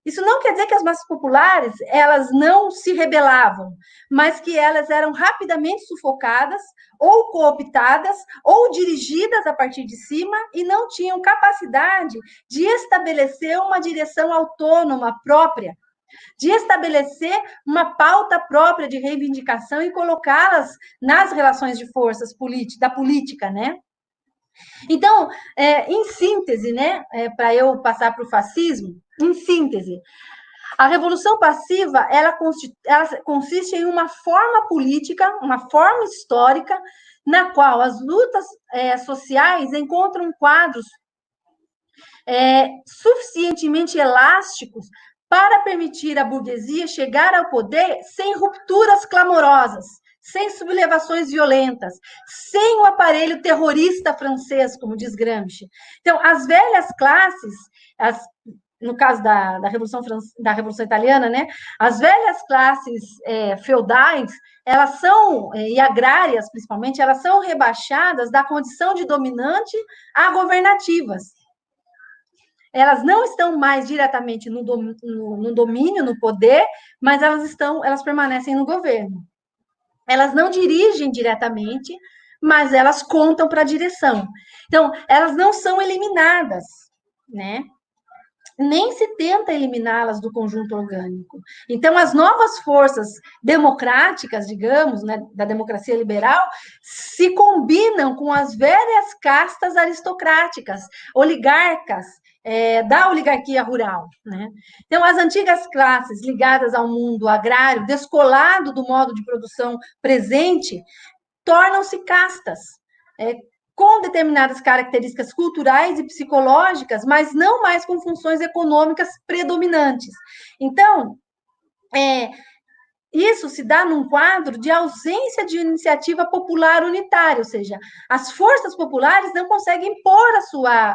Isso não quer dizer que as massas populares, elas não se rebelavam, mas que elas eram rapidamente sufocadas, ou cooptadas, ou dirigidas a partir de cima, e não tinham capacidade de estabelecer uma direção autônoma própria, de estabelecer uma pauta própria de reivindicação e colocá-las nas relações de forças da política, né? Então, em síntese, né, para eu passar para o fascismo, em síntese, a revolução passiva ela consiste em uma forma política, uma forma histórica, na qual as lutas sociais encontram quadros suficientemente elásticos para permitir à burguesia chegar ao poder sem rupturas clamorosas, sem sublevações violentas, sem o aparelho terrorista francês, como diz Gramsci. Então, as velhas classes, no caso da Revolução Italiana, né, as velhas classes feudais, elas são, e agrárias principalmente, elas são rebaixadas da condição de dominante a governativas. Elas não estão mais diretamente no domínio, no poder, mas elas permanecem no governo. Elas não dirigem diretamente, mas elas contam para a direção. Então, elas não são eliminadas, né? Nem se tenta eliminá-las do conjunto orgânico. Então, as novas forças democráticas, digamos, né, da democracia liberal, se combinam com as velhas castas aristocráticas, oligarcas, da oligarquia rural, né? Então, as antigas classes ligadas ao mundo agrário, descolado do modo de produção presente, tornam-se castas, com determinadas características culturais e psicológicas, mas não mais com funções econômicas predominantes. Então, isso se dá num quadro de ausência de iniciativa popular unitária, ou seja, as forças populares não conseguem impor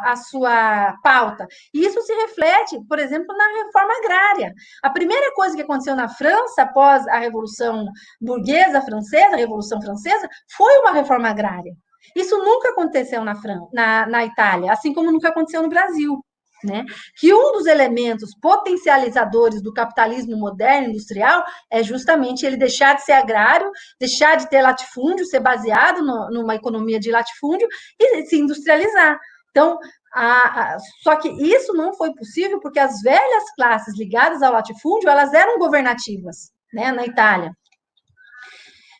a sua pauta. E isso se reflete, por exemplo, na reforma agrária. A primeira coisa que aconteceu na França, após a Revolução Burguesa Francesa, a Revolução Francesa, foi uma reforma agrária. Isso nunca aconteceu na Itália, assim como nunca aconteceu no Brasil. Né? Que um dos elementos potencializadores do capitalismo moderno industrial é justamente ele deixar de ser agrário, deixar de ter latifúndio, ser baseado numa economia de latifúndio e se industrializar. Então, só que isso não foi possível porque as velhas classes ligadas ao latifúndio, elas eram governativas, né, na Itália.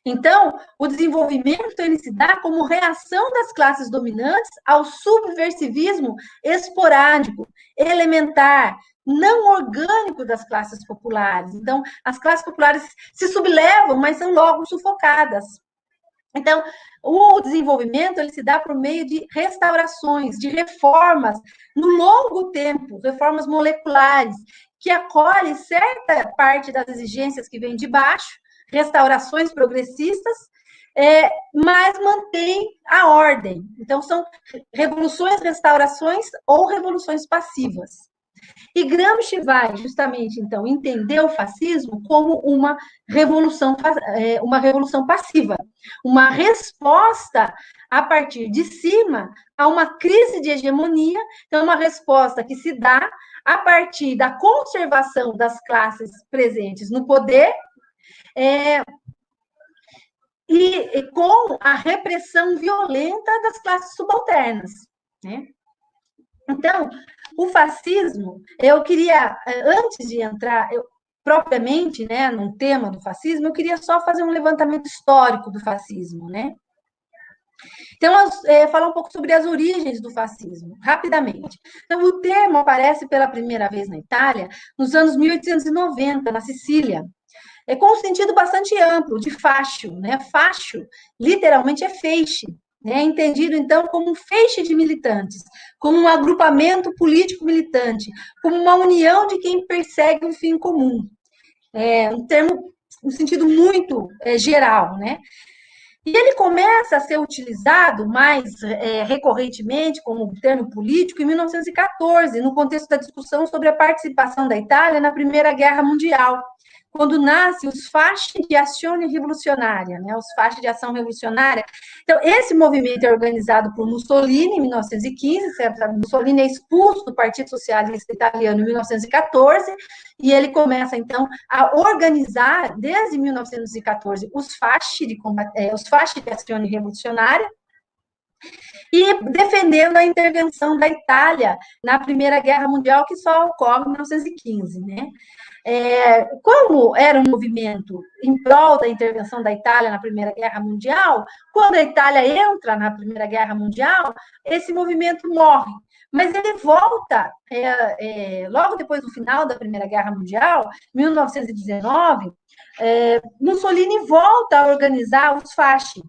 Então, o desenvolvimento ele se dá como reação das classes dominantes ao subversivismo esporádico, elementar, não orgânico das classes populares. Então, as classes populares se sublevam, mas são logo sufocadas. Então, o desenvolvimento ele se dá por meio de restaurações, de reformas no longo tempo, reformas moleculares, que acolhem certa parte das exigências que vêm de baixo, restaurações progressistas, mas mantém a ordem. Então, são revoluções, restaurações ou revoluções passivas. E Gramsci vai, justamente, então, entender o fascismo como uma revolução passiva, uma resposta a partir de cima a uma crise de hegemonia, então, uma resposta que se dá a partir da conservação das classes presentes no poder, e com a repressão violenta das classes subalternas. né? Então, o fascismo, eu queria, antes de entrar propriamente, né, num tema do fascismo, eu queria só fazer um levantamento histórico do fascismo, né? Então, falar um pouco sobre as origens do fascismo, rapidamente. Então, o termo aparece pela primeira vez na Itália nos anos 1890, na Sicília, com um sentido bastante amplo, de fascio, né? Fascio, literalmente, é feixe, né? Entendido, então, como um feixe de militantes, como um agrupamento político militante, como uma união de quem persegue um fim comum. É um termo, um sentido muito geral, né? E ele começa a ser utilizado mais recorrentemente como termo político em 1914, no contexto da discussão sobre a participação da Itália na Primeira Guerra Mundial, quando nasce os Fasci di Azione Rivoluzionária, né, os Fasci de Ação Revolucionária. Então, esse movimento é organizado por Mussolini em 1915, certo? Mussolini é expulso do Partido Socialista Italiano em 1914, e ele começa, então, a organizar, desde 1914, os Fasci de Azione Revolucionária, e defendendo a intervenção da Itália na Primeira Guerra Mundial, que só ocorre em 1915, né? Como era um movimento em prol da intervenção da Itália na Primeira Guerra Mundial, quando a Itália entra na Primeira Guerra Mundial, esse movimento morre. Mas ele volta, logo depois do final da Primeira Guerra Mundial, 1919, Mussolini volta a organizar os Fasci.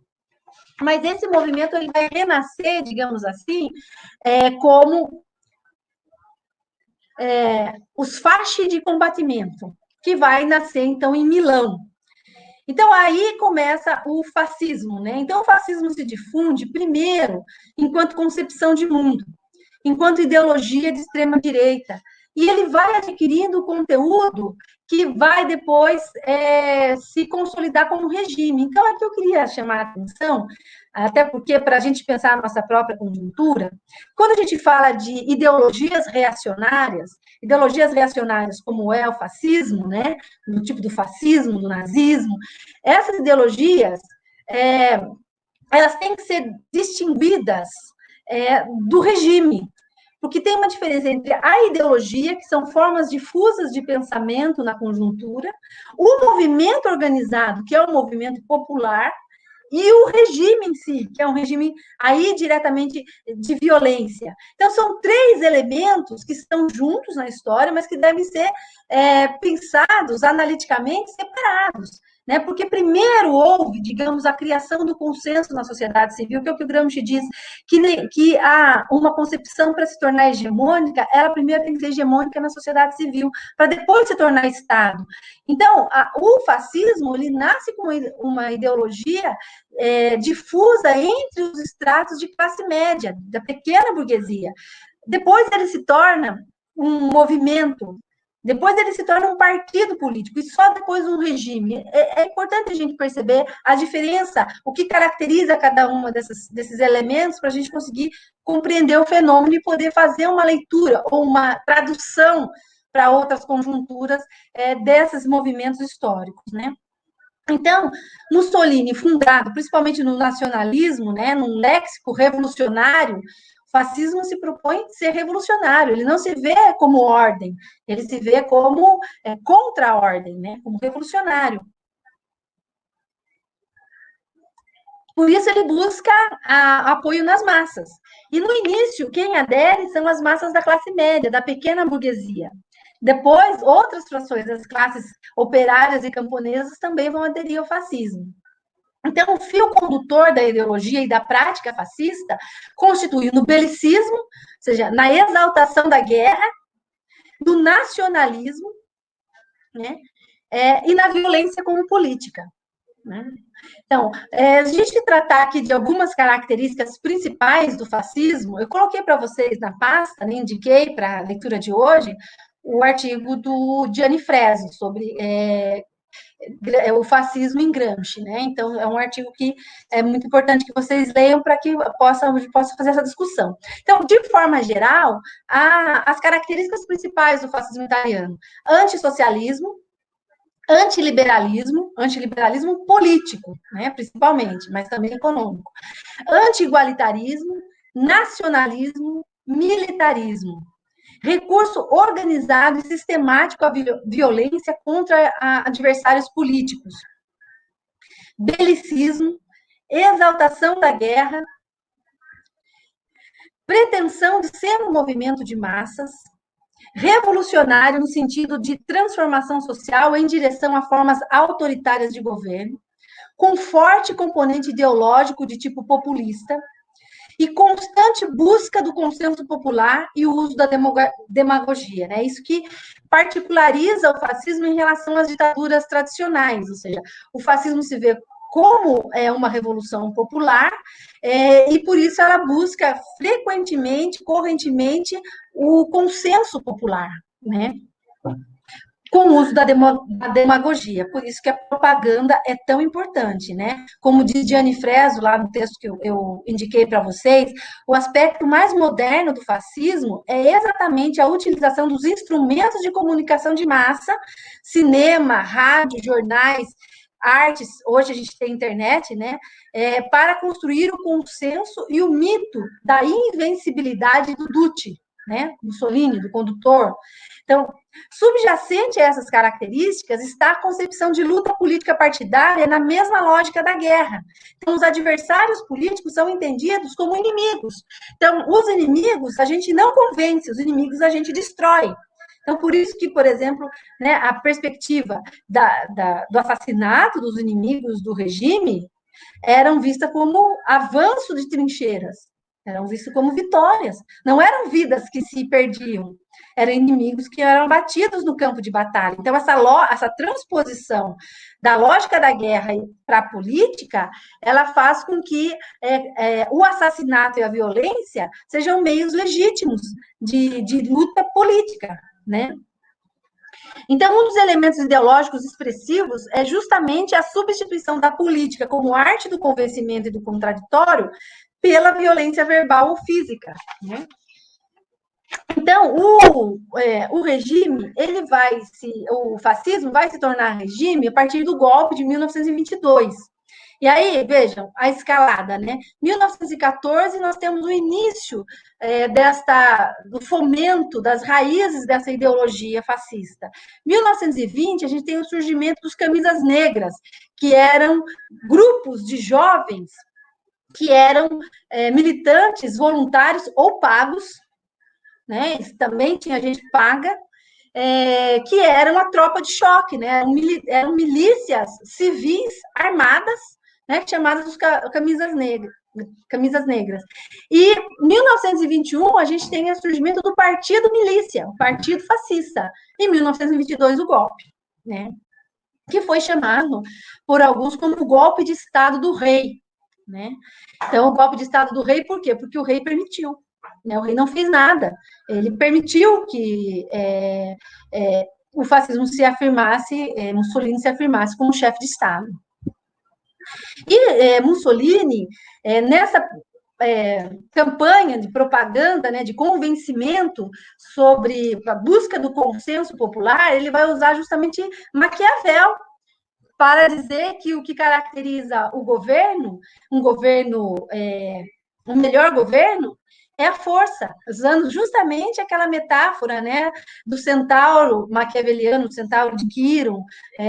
Mas esse movimento ele vai renascer, digamos assim, como os Fasci de Combatimento, que vai nascer, então, em Milão. Então, aí começa o fascismo, né? Então, o fascismo se difunde, primeiro, enquanto concepção de mundo, enquanto ideologia de extrema-direita, e ele vai adquirindo conteúdo que vai depois se consolidar como regime. Então, aqui eu queria chamar a atenção, até porque, para a gente pensar a nossa própria conjuntura, quando a gente fala de ideologias reacionárias como é o fascismo, né, do tipo do fascismo, do nazismo, essas ideologias, elas têm que ser distinguidas do regime, porque tem uma diferença entre a ideologia, que são formas difusas de pensamento na conjuntura, o movimento organizado, que é o movimento popular, e o regime em si, que é um regime aí diretamente de violência. Então, são três elementos que estão juntos na história, mas que devem ser pensados analiticamente separados. Né? Porque primeiro houve, digamos, a criação do consenso na sociedade civil, que é o que o Gramsci diz, que há uma concepção para se tornar hegemônica, ela primeiro tem que ser hegemônica na sociedade civil, para depois se tornar Estado. Então, o fascismo, ele nasce com uma ideologia difusa entre os estratos de classe média, da pequena burguesia. Depois ele se torna um movimento, depois ele se torna um partido político, e só depois um regime. É importante a gente perceber a diferença, o que caracteriza cada um desses elementos, para a gente conseguir compreender o fenômeno e poder fazer uma leitura ou uma tradução para outras conjunturas desses movimentos históricos, né? Então, Mussolini, fundado principalmente no nacionalismo, né, num léxico revolucionário, o fascismo se propõe ser revolucionário, ele não se vê como ordem, ele se vê como contra a ordem, né, como revolucionário. Por isso ele busca apoio nas massas. E no início, quem adere são as massas da classe média, da pequena burguesia. Depois, outras frações das classes operárias e camponesas também vão aderir ao fascismo. Então, o fio condutor da ideologia e da prática fascista constitui no belicismo, ou seja, na exaltação da guerra, no nacionalismo, né, e na violência como política. Né? Então, a gente tratar aqui de algumas características principais do fascismo, eu coloquei para vocês na pasta, né, indiquei para a leitura de hoje, o artigo do Gianni Freso sobre o fascismo em Gramsci, né? Então, é um artigo que é muito importante que vocês leiam para que possa fazer essa discussão. Então, de forma geral, as características principais do fascismo italiano: antissocialismo, antiliberalismo político, né, principalmente, mas também econômico, anti-igualitarismo, nacionalismo, militarismo, recurso organizado e sistemático à violência contra adversários políticos, belicismo, exaltação da guerra, pretensão de ser um movimento de massas, revolucionário no sentido de transformação social em direção a formas autoritárias de governo, com forte componente ideológico de tipo populista e constante busca do consenso popular e o uso da demagogia, né? Isso que particulariza o fascismo em relação às ditaduras tradicionais, ou seja, o fascismo se vê como uma revolução popular, e por isso ela busca frequentemente, correntemente, o consenso popular, né? Com o uso da demagogia. Por isso que a propaganda é tão importante, né? Como diz Gianni Freso, lá no texto que eu indiquei para vocês, o aspecto mais moderno do fascismo é exatamente a utilização dos instrumentos de comunicação de massa, cinema, rádio, jornais, artes, hoje a gente tem internet, né? Para construir o consenso e o mito da invencibilidade do Duce, né? Mussolini, do condutor. Então, subjacente a essas características está a concepção de luta política partidária na mesma lógica da guerra. Então, os adversários políticos são entendidos como inimigos. Então, os inimigos a gente não convence, os inimigos a gente destrói. Então, por isso que, por exemplo, né, a perspectiva do assassinato dos inimigos do regime eram vistas como avanço de trincheiras, eram vistas como vitórias. Não eram vidas que se perdiam, eram inimigos que eram batidos no campo de batalha. Então, essa transposição da lógica da guerra para a política, ela faz com que o assassinato e a violência sejam meios legítimos de luta política, né? Então, um dos elementos ideológicos expressivos é justamente a substituição da política como arte do convencimento e do contraditório pela violência verbal ou física, né? Então, o regime, o fascismo vai se tornar regime a partir do golpe de 1922. E aí, vejam, a escalada, né? 1914, nós temos o início do fomento das raízes dessa ideologia fascista. 1920, a gente tem o surgimento dos camisas negras, que eram grupos de jovens que eram militantes voluntários ou pagos, né? Também tinha gente paga, que eram a tropa de choque, né? Eram milícias civis armadas, né? Chamadas os camisas negras. E em 1921, a gente tem o surgimento do Partido Milícia, o Partido Fascista. Em 1922, o golpe, né? Que foi chamado por alguns como o golpe de Estado do Rei, né? Então, o golpe de Estado do Rei, por quê? Porque o rei permitiu. Né? O rei não fez nada. Ele permitiu que o fascismo se afirmasse, Mussolini se afirmasse como chefe de Estado. E Mussolini, nessa campanha de propaganda, né, de convencimento sobre a busca do consenso popular, ele vai usar justamente Maquiavel para dizer que o que caracteriza o governo, um melhor governo, é a força, usando justamente aquela metáfora, né, do centauro maquiaveliano, do centauro de Quiron,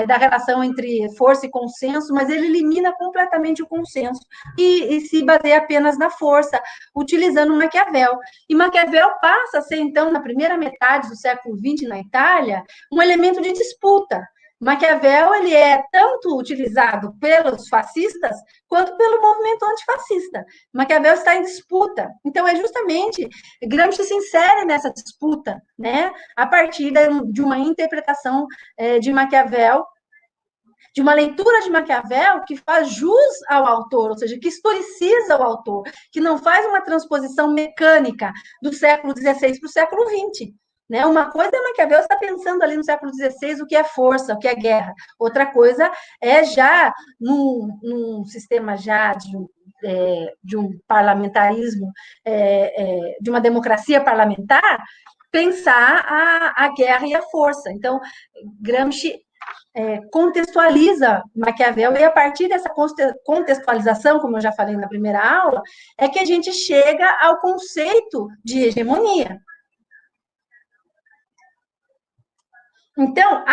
da relação entre força e consenso, mas ele elimina completamente o consenso e se baseia apenas na força, utilizando Maquiavel. E Maquiavel passa a ser, então, na primeira metade do século XX, na Itália, um elemento de disputa. Maquiavel ele é tanto utilizado pelos fascistas quanto pelo movimento antifascista. Maquiavel está em disputa. Então, é justamente Gramsci se insere nessa disputa, né? A partir de uma interpretação de Maquiavel, de uma leitura de Maquiavel que faz jus ao autor, ou seja, que historiciza o autor, que não faz uma transposição mecânica do século XVI para o século XX. Né? Uma coisa é Maquiavel está pensando ali no século XVI o que é força, o que é guerra. Outra coisa é já num sistema já de um parlamentarismo, de uma democracia parlamentar, pensar a guerra e a força. Então, Gramsci contextualiza Maquiavel, e a partir dessa contextualização, como eu já falei na primeira aula, é que a gente chega ao conceito de hegemonia. Então,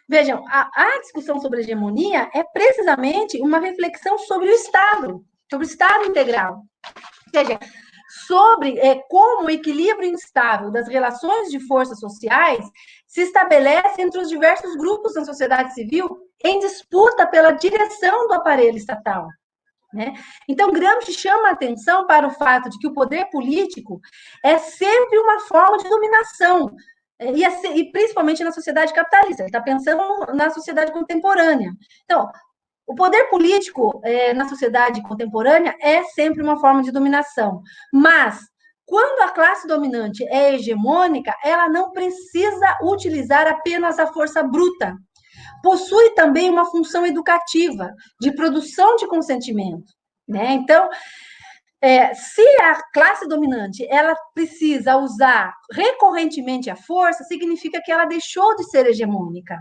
vejam, a discussão sobre hegemonia é precisamente uma reflexão sobre o Estado integral. Ou seja, sobre como o equilíbrio instável das relações de forças sociais se estabelece entre os diversos grupos da sociedade civil em disputa pela direção do aparelho estatal. Né? Então, Gramsci chama a atenção para o fato de que o poder político é sempre uma forma de dominação, e principalmente na sociedade capitalista. Ele está pensando na sociedade contemporânea. Então, o poder político na sociedade contemporânea é sempre uma forma de dominação, mas quando a classe dominante é hegemônica, ela não precisa utilizar apenas a força bruta. Possui também uma função educativa, de produção de consentimento. Né? Então, se a classe dominante ela precisa usar recorrentemente a força, significa que ela deixou de ser hegemônica.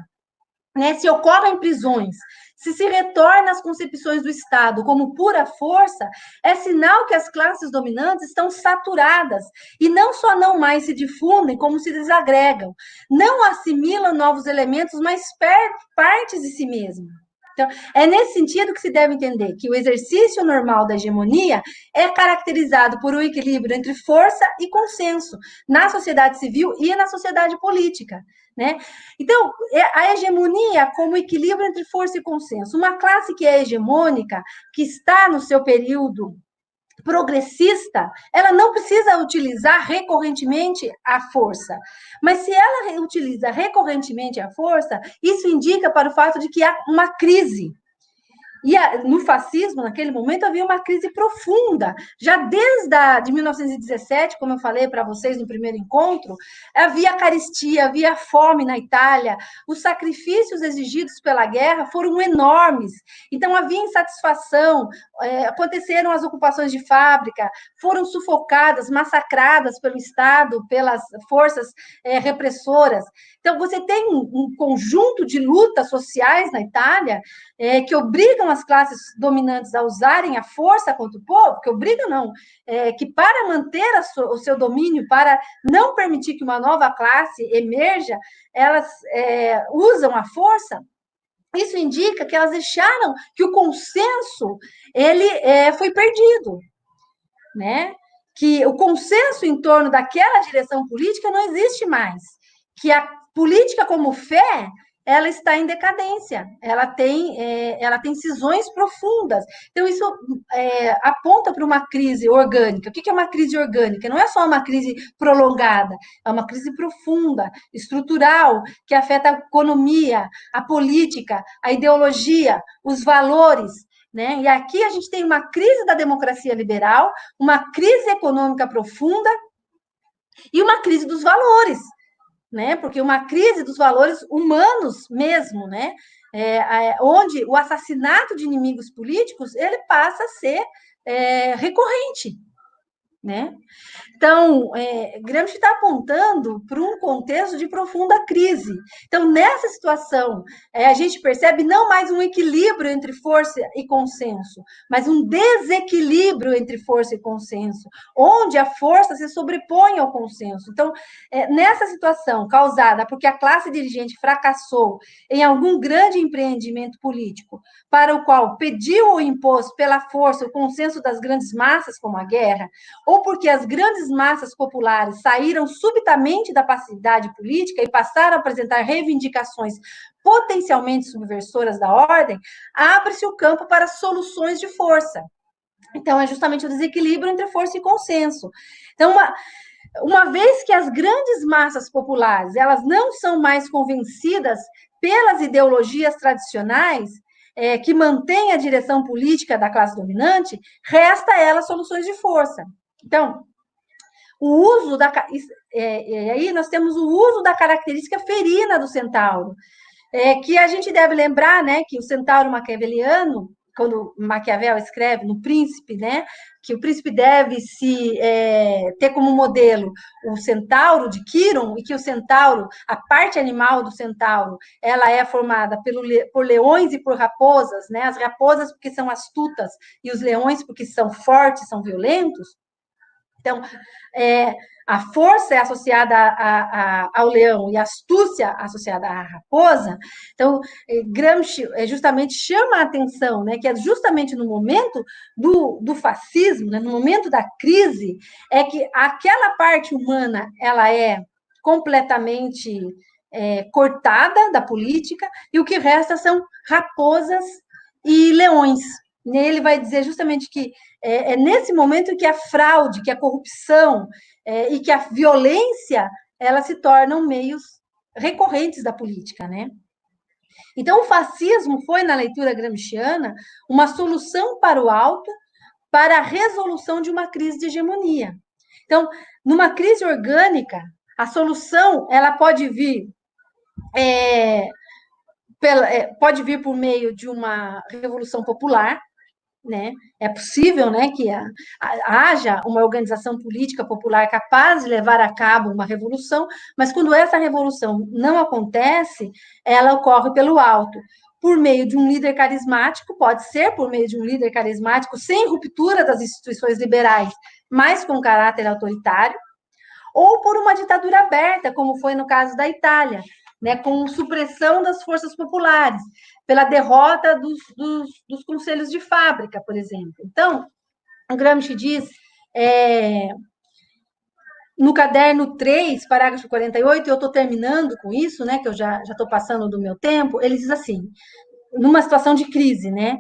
Né? Se ocorrem prisões, se retorna às concepções do Estado como pura força, é sinal que as classes dominantes estão saturadas e não só não mais se difundem, como se desagregam, não assimilam novos elementos, mas partes de si mesmas. Então, é nesse sentido que se deve entender que o exercício normal da hegemonia é caracterizado por um equilíbrio entre força e consenso na sociedade civil e na sociedade política. Né? Então, a hegemonia como equilíbrio entre força e consenso. Uma classe que é hegemônica, que está no seu período progressista, ela não precisa utilizar recorrentemente a força. Mas se ela utiliza recorrentemente a força, isso indica para o fato de que há uma crise. E no fascismo, naquele momento, havia uma crise profunda. Já desde 1917, como eu falei para vocês no primeiro encontro, havia carestia, havia fome na Itália, os sacrifícios exigidos pela guerra foram enormes. Então, havia insatisfação, aconteceram as ocupações de fábrica, foram sufocadas, massacradas pelo Estado, pelas forças repressoras. Então, você tem um conjunto de lutas sociais na Itália que obrigam as classes dominantes a usarem a força contra o povo, que obrigam não, que para manter o seu domínio, para não permitir que uma nova classe emerja, elas usam a força. Isso indica que elas deixaram que o consenso ele foi perdido, né? Que o consenso em torno daquela direção política não existe mais, que a política como fé ela está em decadência, ela tem cisões profundas. Então, isso aponta para uma crise orgânica. O que é uma crise orgânica? Não é só uma crise prolongada, é uma crise profunda, estrutural, que afeta a economia, a política, a ideologia, os valores. Né? E aqui a gente tem uma crise da democracia liberal, uma crise econômica profunda e uma crise dos valores. Né? Porque uma crise dos valores humanos mesmo, né? Onde o assassinato de inimigos políticos ele passa a ser recorrente. Né? Então, Gramsci está apontando para um contexto de profunda crise. Então, nessa situação, a gente percebe não mais um equilíbrio entre força e consenso, mas um desequilíbrio entre força e consenso, onde a força se sobrepõe ao consenso. Então, nessa situação causada porque a classe dirigente fracassou em algum grande empreendimento político, para o qual pediu ou impôs pela força o consenso das grandes massas, como a guerra, ou porque as grandes massas populares saíram subitamente da passividade política e passaram a apresentar reivindicações potencialmente subversoras da ordem, abre-se o campo para soluções de força. Então, é justamente o desequilíbrio entre força e consenso. Então, uma vez que as grandes massas populares elas não são mais convencidas pelas ideologias tradicionais, que mantêm a direção política da classe dominante, resta a elas soluções de força. Então, o uso aí nós temos o uso da característica ferina do centauro, que a gente deve lembrar, né, que o centauro maquiaveliano, quando Maquiavel escreve no Príncipe, né, que o príncipe deve ter como modelo o centauro de Quiron, e que o centauro, a parte animal do centauro, ela é formada por leões e por raposas, né, as raposas porque são astutas, e os leões porque são fortes, são violentos. Então, a força é associada ao leão e a astúcia associada à raposa. Então, Gramsci justamente chama a atenção, né, que é justamente no momento do fascismo, né, no momento da crise, é que aquela parte humana ela é completamente cortada da política, e o que resta são raposas e leões. E ele vai dizer justamente que é nesse momento que a fraude, que a corrupção e que a violência, elas se tornam meios recorrentes da política, né? Então, o fascismo foi, na leitura gramsciana, uma solução para o alto, para a resolução de uma crise de hegemonia. Então, numa crise orgânica, a solução ela pode vir pode vir por meio de uma revolução popular, né? É possível, né, que haja uma organização política popular capaz de levar a cabo uma revolução, mas quando essa revolução não acontece, ela ocorre pelo alto, por meio de um líder carismático, pode ser por meio de um líder carismático sem ruptura das instituições liberais, mas com caráter autoritário, ou por uma ditadura aberta, como foi no caso da Itália, né, com supressão das forças populares, pela derrota dos conselhos de fábrica, por exemplo. Então, o Gramsci diz, no caderno 3, parágrafo 48, eu estou terminando com isso, né, que eu já estou passando do meu tempo, ele diz assim, numa situação de crise, né,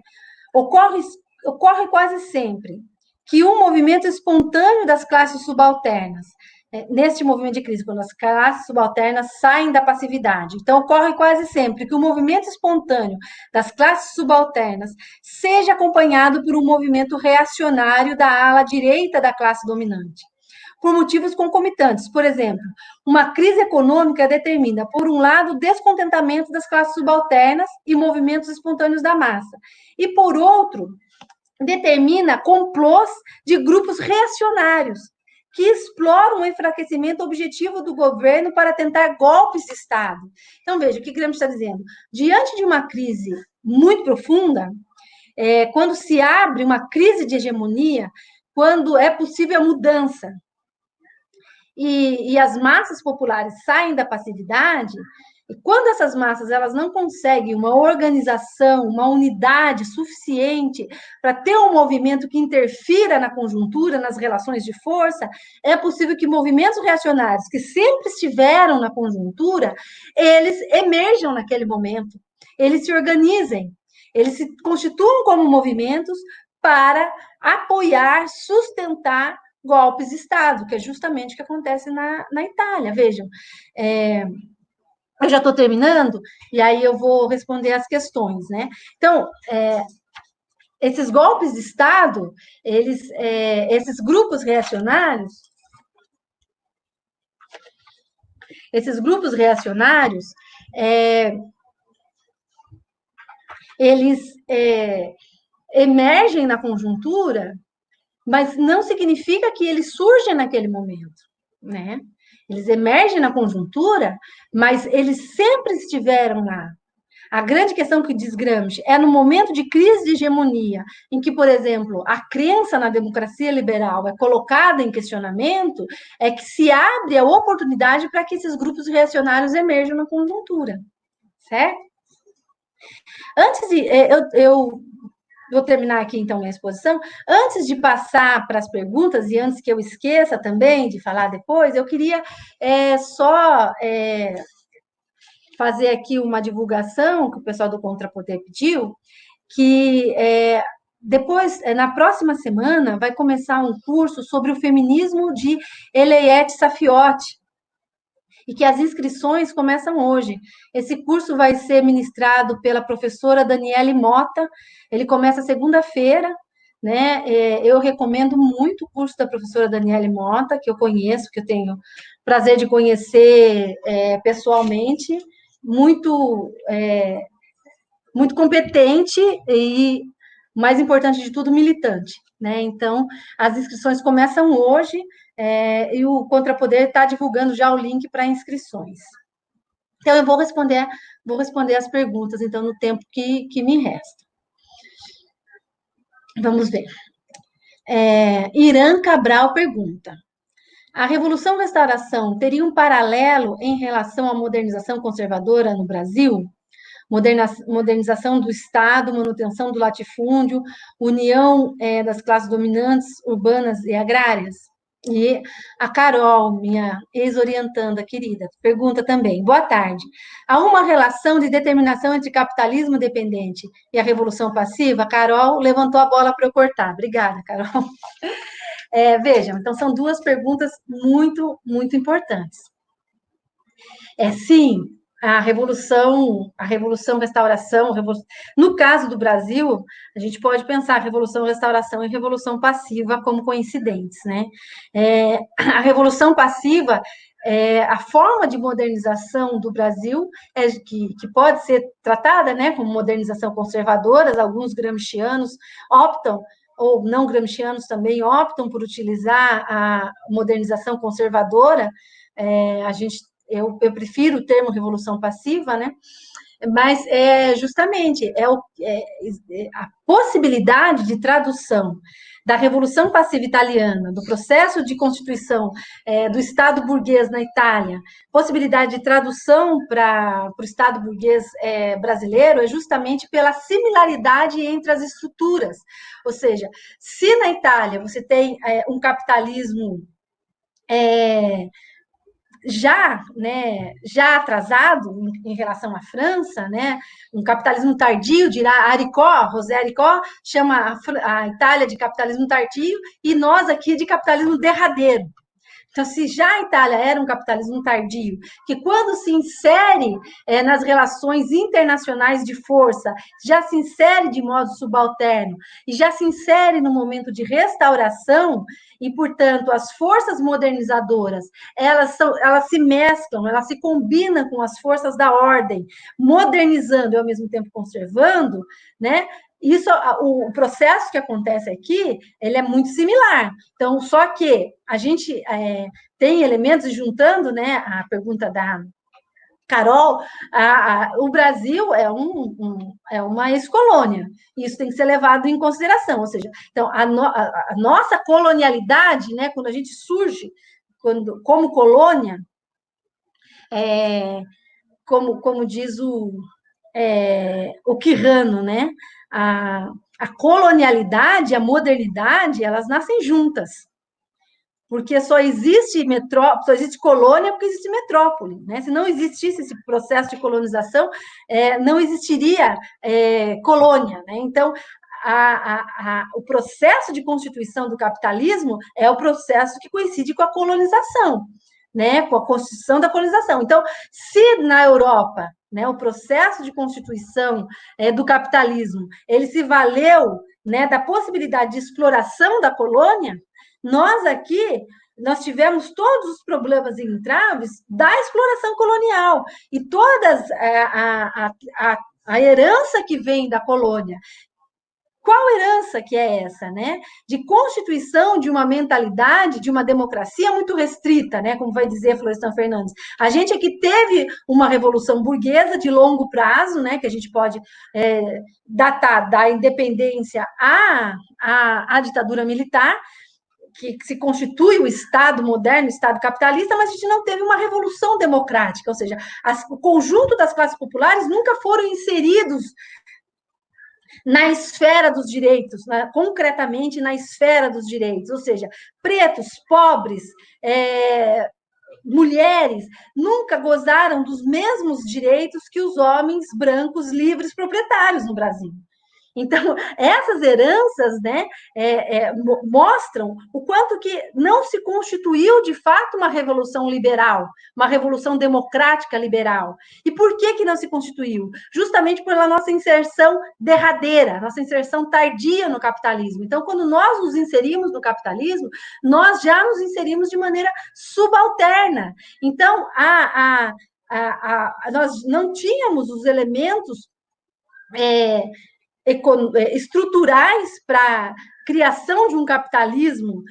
ocorre quase sempre que um movimento espontâneo das classes subalternas, neste movimento de crise, quando as classes subalternas saem da passividade. Então, ocorre quase sempre que o movimento espontâneo das classes subalternas seja acompanhado por um movimento reacionário da ala direita da classe dominante, por motivos concomitantes. Por exemplo, uma crise econômica determina, por um lado, o descontentamento das classes subalternas e movimentos espontâneos da massa, e, por outro, determina complôs de grupos reacionários, que exploram o enfraquecimento objetivo do governo para tentar golpes de Estado. Então, veja, o que Gramsci está dizendo? Diante de uma crise muito profunda, quando se abre uma crise de hegemonia, quando é possível a mudança, e as massas populares saem da passividade, e quando essas massas elas não conseguem uma organização, uma unidade suficiente para ter um movimento que interfira na conjuntura, nas relações de força, é possível que movimentos reacionários que sempre estiveram na conjuntura, eles emerjam naquele momento, eles se organizem, eles se constituam como movimentos para apoiar, sustentar golpes de Estado, que é justamente o que acontece na Itália. Vejam, eu já estou terminando, e aí eu vou responder as questões, né? Então, esses golpes de Estado, esses grupos reacionários, eles emergem na conjuntura, mas não significa que eles surgem naquele momento, né? Eles emergem na conjuntura, mas eles sempre estiveram lá. A grande questão que diz Gramsci é no momento de crise de hegemonia, em que, por exemplo, a crença na democracia liberal é colocada em questionamento, é que se abre a oportunidade para que esses grupos reacionários emerjam na conjuntura, certo? Antes de... eu vou terminar aqui, então, minha exposição. Antes de passar para as perguntas, e antes que eu esqueça também de falar depois, eu queria só fazer aqui uma divulgação que o pessoal do Contrapoder pediu, que depois, na próxima semana, vai começar um curso sobre o feminismo de Eleiette Safiotti, e que as inscrições começam hoje. Esse curso vai ser ministrado pela professora Daniele Mota, ele começa segunda-feira, né? Eu recomendo muito o curso da professora Daniele Mota, que eu conheço, que eu tenho prazer de conhecer pessoalmente, muito competente e o mais importante de tudo, militante, né? Então, as inscrições começam hoje, e o Contrapoder está divulgando já o link para inscrições. Então, eu vou responder as perguntas, então, no tempo que me resta. Vamos ver. Irã Cabral pergunta: a Revolução Restauração teria um paralelo em relação à modernização conservadora no Brasil? Modernização do Estado, manutenção do latifúndio, união das classes dominantes urbanas e agrárias? E a Carol, minha ex-orientanda querida, pergunta também: boa tarde. Há uma relação de determinação entre capitalismo dependente e a revolução passiva? A Carol levantou a bola para eu cortar. Obrigada, Carol. Vejam, então são duas perguntas muito, muito importantes. Sim, a revolução, restauração, no caso do Brasil, a gente pode pensar a revolução, restauração e revolução passiva como coincidentes, né? A revolução passiva, a forma de modernização do Brasil que pode ser tratada, né, como modernização conservadora. Alguns gramscianos optam, ou não gramscianos também optam por utilizar a modernização conservadora. Eu prefiro o termo revolução passiva, né? Mas justamente a possibilidade de tradução da Revolução Passiva Italiana, do processo de constituição do Estado burguês na Itália, possibilidade de tradução para o Estado burguês brasileiro é justamente pela similaridade entre as estruturas. Ou seja, se na Itália você tem um capitalismo já atrasado em relação à França, né? Um capitalismo tardio, dirá José Aricó chama a Itália de capitalismo tardio e nós aqui de capitalismo derradeiro. Então, se já a Itália era um capitalismo tardio, que quando se insere nas relações internacionais de força, já se insere de modo subalterno e já se insere no momento de restauração, e, portanto, as forças modernizadoras, elas se mesclam, elas se combinam com as forças da ordem, modernizando e, ao mesmo tempo, conservando, né? O processo que acontece aqui, ele é muito similar. Então, só que a gente tem elementos, juntando, né, a pergunta da Carol, o Brasil é uma ex-colônia. Isso tem que ser levado em consideração. Ou seja, então, a nossa colonialidade, né, quando a gente surge como colônia, como diz o Quirrano, né? A colonialidade, a modernidade, elas nascem juntas. Porque só existe colônia porque existe metrópole, né? Se não existisse esse processo de colonização, não existiria colônia, né? Então, o processo de constituição do capitalismo é o processo que coincide com a colonização, né? Com a constituição da colonização. Então, se na Europa, né, o processo de constituição do capitalismo, ele se valeu, né, da possibilidade de exploração da colônia, nós tivemos todos os problemas e entraves da exploração colonial e todas a herança que vem da colônia. Qual herança que é essa, né? De constituição de uma mentalidade, de uma democracia muito restrita, né? Como vai dizer Florestan Fernandes. A gente aqui teve uma revolução burguesa de longo prazo, né? Que a gente pode datar da independência à ditadura militar, que se constitui o Estado moderno, o Estado capitalista, mas a gente não teve uma revolução democrática, ou seja, o conjunto das classes populares nunca foram inseridos na esfera dos direitos, concretamente na esfera dos direitos, ou seja, pretos, pobres, mulheres, nunca gozaram dos mesmos direitos que os homens brancos, livres, proprietários no Brasil. Então, essas heranças, né, mostram o quanto que não se constituiu, de fato, uma revolução liberal, uma revolução democrática liberal. E por que não se constituiu? Justamente pela nossa inserção derradeira, nossa inserção tardia no capitalismo. Então, quando nós nos inserimos no capitalismo, nós já nos inserimos de maneira subalterna. Então, nós não tínhamos os elementos estruturais para criação de um capitalismo,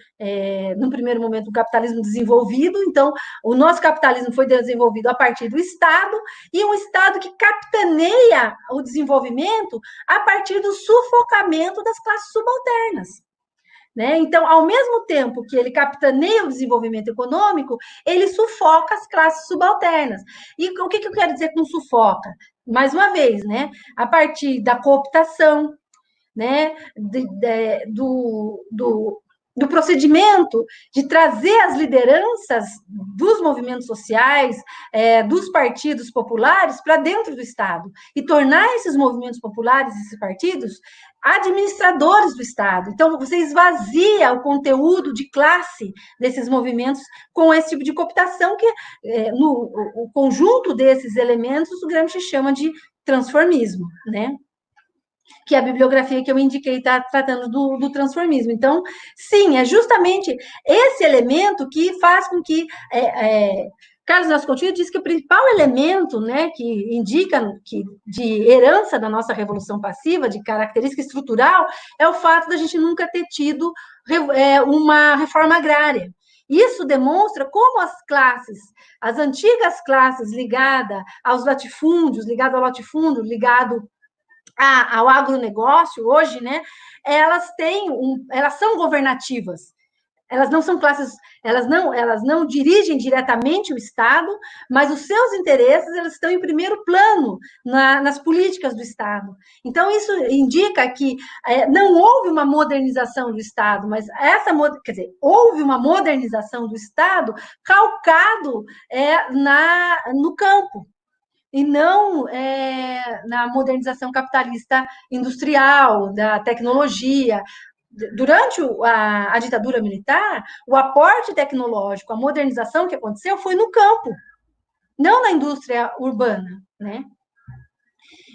no primeiro momento, um capitalismo desenvolvido. Então, o nosso capitalismo foi desenvolvido a partir do Estado, e um Estado que capitaneia o desenvolvimento a partir do sufocamento das classes subalternas. Né? Então, ao mesmo tempo que ele capitaneia o desenvolvimento econômico, ele sufoca as classes subalternas. E o que eu quero dizer com sufoca? Mais uma vez, né? A partir da cooptação, né? Do procedimento de trazer as lideranças dos movimentos sociais, dos partidos populares para dentro do Estado e tornar esses movimentos populares, esses partidos, administradores do Estado. Então, você esvazia o conteúdo de classe desses movimentos com esse tipo de cooptação, que o conjunto desses elementos o Gramsci chama de transformismo, né? Que é a bibliografia que eu indiquei está tratando do transformismo. Então, sim, é justamente esse elemento que faz com que Carlos Nelson Coutinho diz que o principal elemento, né, que indica que de herança da nossa revolução passiva, de característica estrutural, é o fato da gente nunca ter tido uma reforma agrária. Isso demonstra como as antigas classes ligadas aos latifúndios, ligado ao latifúndio, ligado ao agronegócio hoje, né? Elas são governativas. Elas não são classes, elas não dirigem diretamente o Estado, mas os seus interesses elas estão em primeiro plano nas políticas do Estado. Então, isso indica que não houve uma modernização do Estado, mas houve uma modernização do Estado calcado no campo, e não na modernização capitalista industrial, da tecnologia. Durante a ditadura militar, o aporte tecnológico, a modernização que aconteceu foi no campo, não na indústria urbana, né?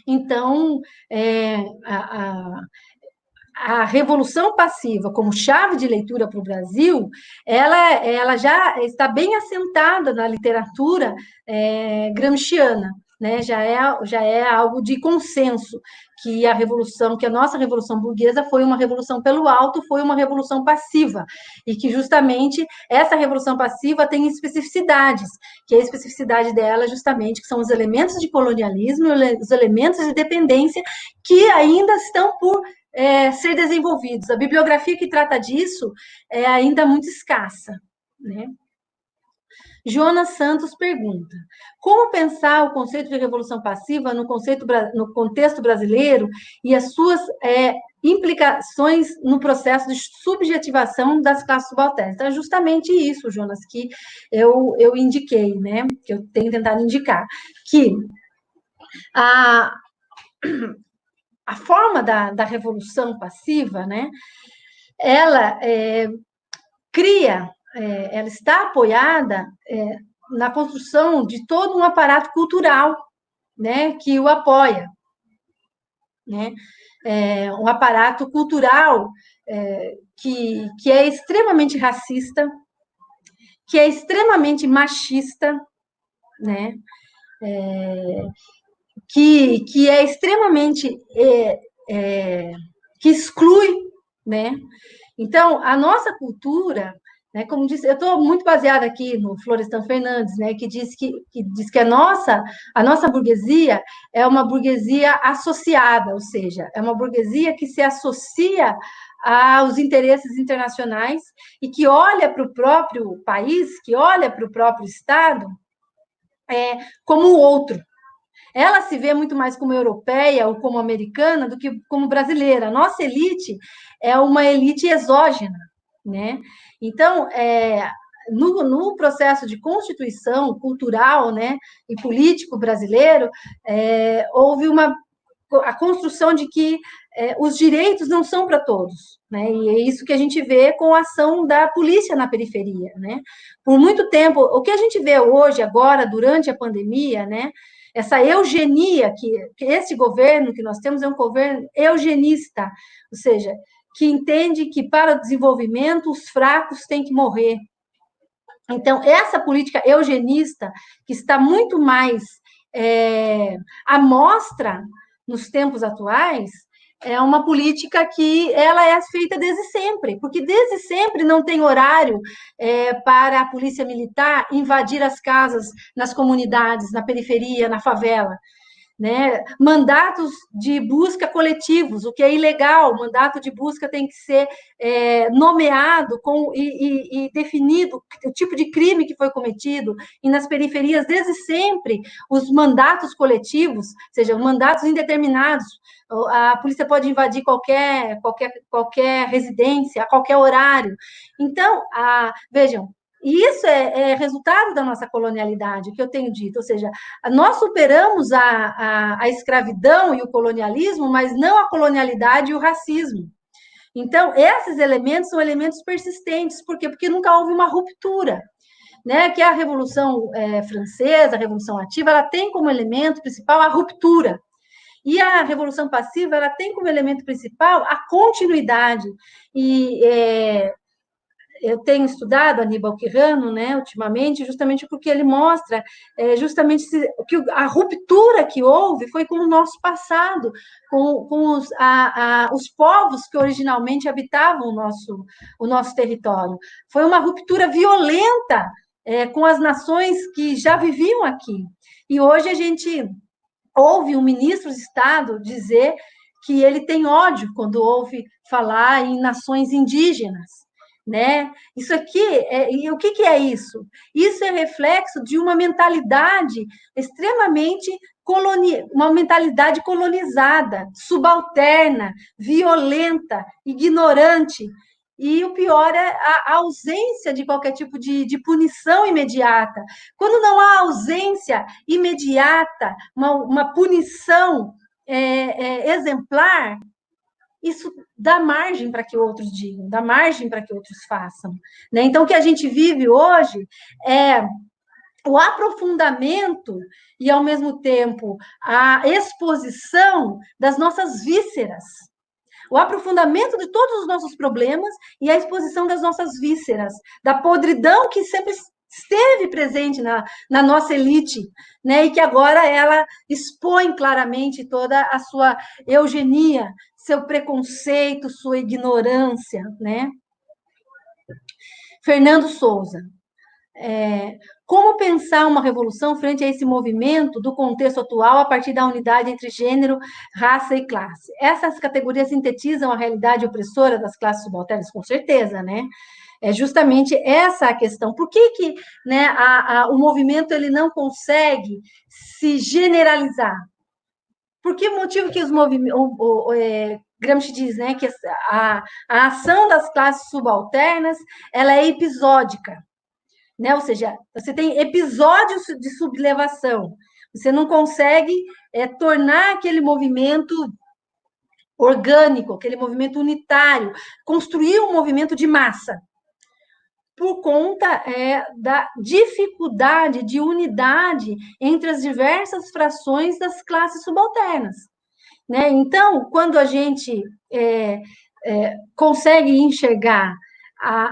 Então, a revolução passiva como chave de leitura para o Brasil, ela já está bem assentada na literatura gramsciana, né? Já é algo de consenso que a nossa revolução burguesa foi uma revolução pelo alto, foi uma revolução passiva, e que justamente essa revolução passiva tem especificidades, que a especificidade dela justamente que são os elementos de colonialismo e os elementos de dependência que ainda estão por ser desenvolvidos. A bibliografia que trata disso é ainda muito escassa, né? Jonas Santos pergunta: como pensar o conceito de revolução passiva no contexto brasileiro e as suas implicações no processo de subjetivação das classes subalternas? Então, é justamente isso, Jonas, que eu indiquei, né? Que eu tenho tentado indicar, que a forma da revolução passiva, né? Ela ela está apoiada na construção de todo um aparato cultural, né, que o apoia, né, um aparato cultural que é extremamente racista, que é extremamente machista, né, que é extremamente que exclui, né? Então, a nossa cultura, né, como disse, eu estou muito baseada aqui no Florestan Fernandes, né, que diz que a nossa burguesia é uma burguesia associada, ou seja, é uma burguesia que se associa aos interesses internacionais e que olha para o próprio país, que olha para o próprio Estado como o outro. Ela se vê muito mais como europeia ou como americana do que como brasileira. A nossa elite é uma elite exógena, né? Então, no processo de constituição cultural, né, e político brasileiro, houve a construção de que os direitos não são para todos, né? E é isso que a gente vê com a ação da polícia na periferia, né? Por muito tempo, o que a gente vê hoje, agora, durante a pandemia, né? Essa eugenia que esse governo que nós temos é um governo eugenista, ou seja, que entende que para o desenvolvimento os fracos têm que morrer. Então, essa política eugenista, que está muito mais à mostra nos tempos atuais, é uma política que ela é feita desde sempre, porque desde sempre não tem horário para a polícia militar invadir as casas nas comunidades, na periferia, na favela. Né? Mandatos de busca coletivos, o que é ilegal, o mandato de busca tem que ser nomeado e definido o tipo de crime que foi cometido, e nas periferias, desde sempre, os mandatos coletivos, ou seja, mandatos indeterminados, a polícia pode invadir qualquer residência, a qualquer horário. Então, vejam, e isso é resultado da nossa colonialidade, que eu tenho dito, ou seja, nós superamos a escravidão e o colonialismo, mas não a colonialidade e o racismo. Então, esses elementos são elementos persistentes, por quê? Porque nunca houve uma ruptura. Né, que a Revolução Francesa, a Revolução Ativa, ela tem como elemento principal a ruptura. E a Revolução Passiva, ela tem como elemento principal a continuidade. E eu tenho estudado Aníbal Quirano, né, ultimamente, justamente porque ele mostra justamente que a ruptura que houve foi com o nosso passado, com os povos que originalmente habitavam o nosso território. Foi uma ruptura violenta com as nações que já viviam aqui. E hoje a gente ouve um ministro de Estado dizer que ele tem ódio quando ouve falar em nações indígenas. Né? Isso aqui, e o que é isso? Isso é reflexo de uma mentalidade extremamente uma mentalidade colonizada, subalterna, violenta, ignorante. E o pior é a ausência de qualquer tipo de punição imediata. Quando não há ausência imediata, uma punição exemplar, isso dá margem para que outros digam, dá margem para que outros façam. Né? Então, o que a gente vive hoje é o aprofundamento e, ao mesmo tempo, a exposição das nossas vísceras. O aprofundamento de todos os nossos problemas e a exposição das nossas vísceras, da podridão que sempre esteve presente na nossa elite, né? E que agora ela expõe claramente toda a sua eugenia, seu preconceito, sua ignorância, né? Fernando Souza. Como pensar uma revolução frente a esse movimento do contexto atual a partir da unidade entre gênero, raça e classe? Essas categorias sintetizam a realidade opressora das classes subalternas? Com certeza, né? É justamente essa a questão. Por que né, o movimento ele não consegue se generalizar? Por que motivo que os movimentos... Gramsci diz, né, que a ação das classes subalternas ela é episódica, né? Ou seja, você tem episódios de sublevação, você não consegue tornar aquele movimento orgânico, aquele movimento unitário, construir um movimento de massa, por conta da dificuldade de unidade entre as diversas frações das classes subalternas. Né? Então, quando a gente consegue enxergar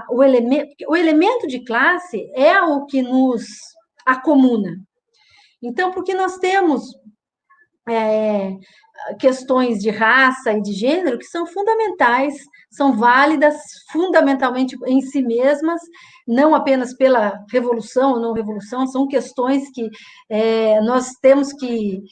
o elemento de classe é o que nos acomuna. Então, porque nós temos questões de raça e de gênero que são fundamentais, são válidas fundamentalmente em si mesmas, não apenas pela revolução ou não revolução, são questões que nós temos que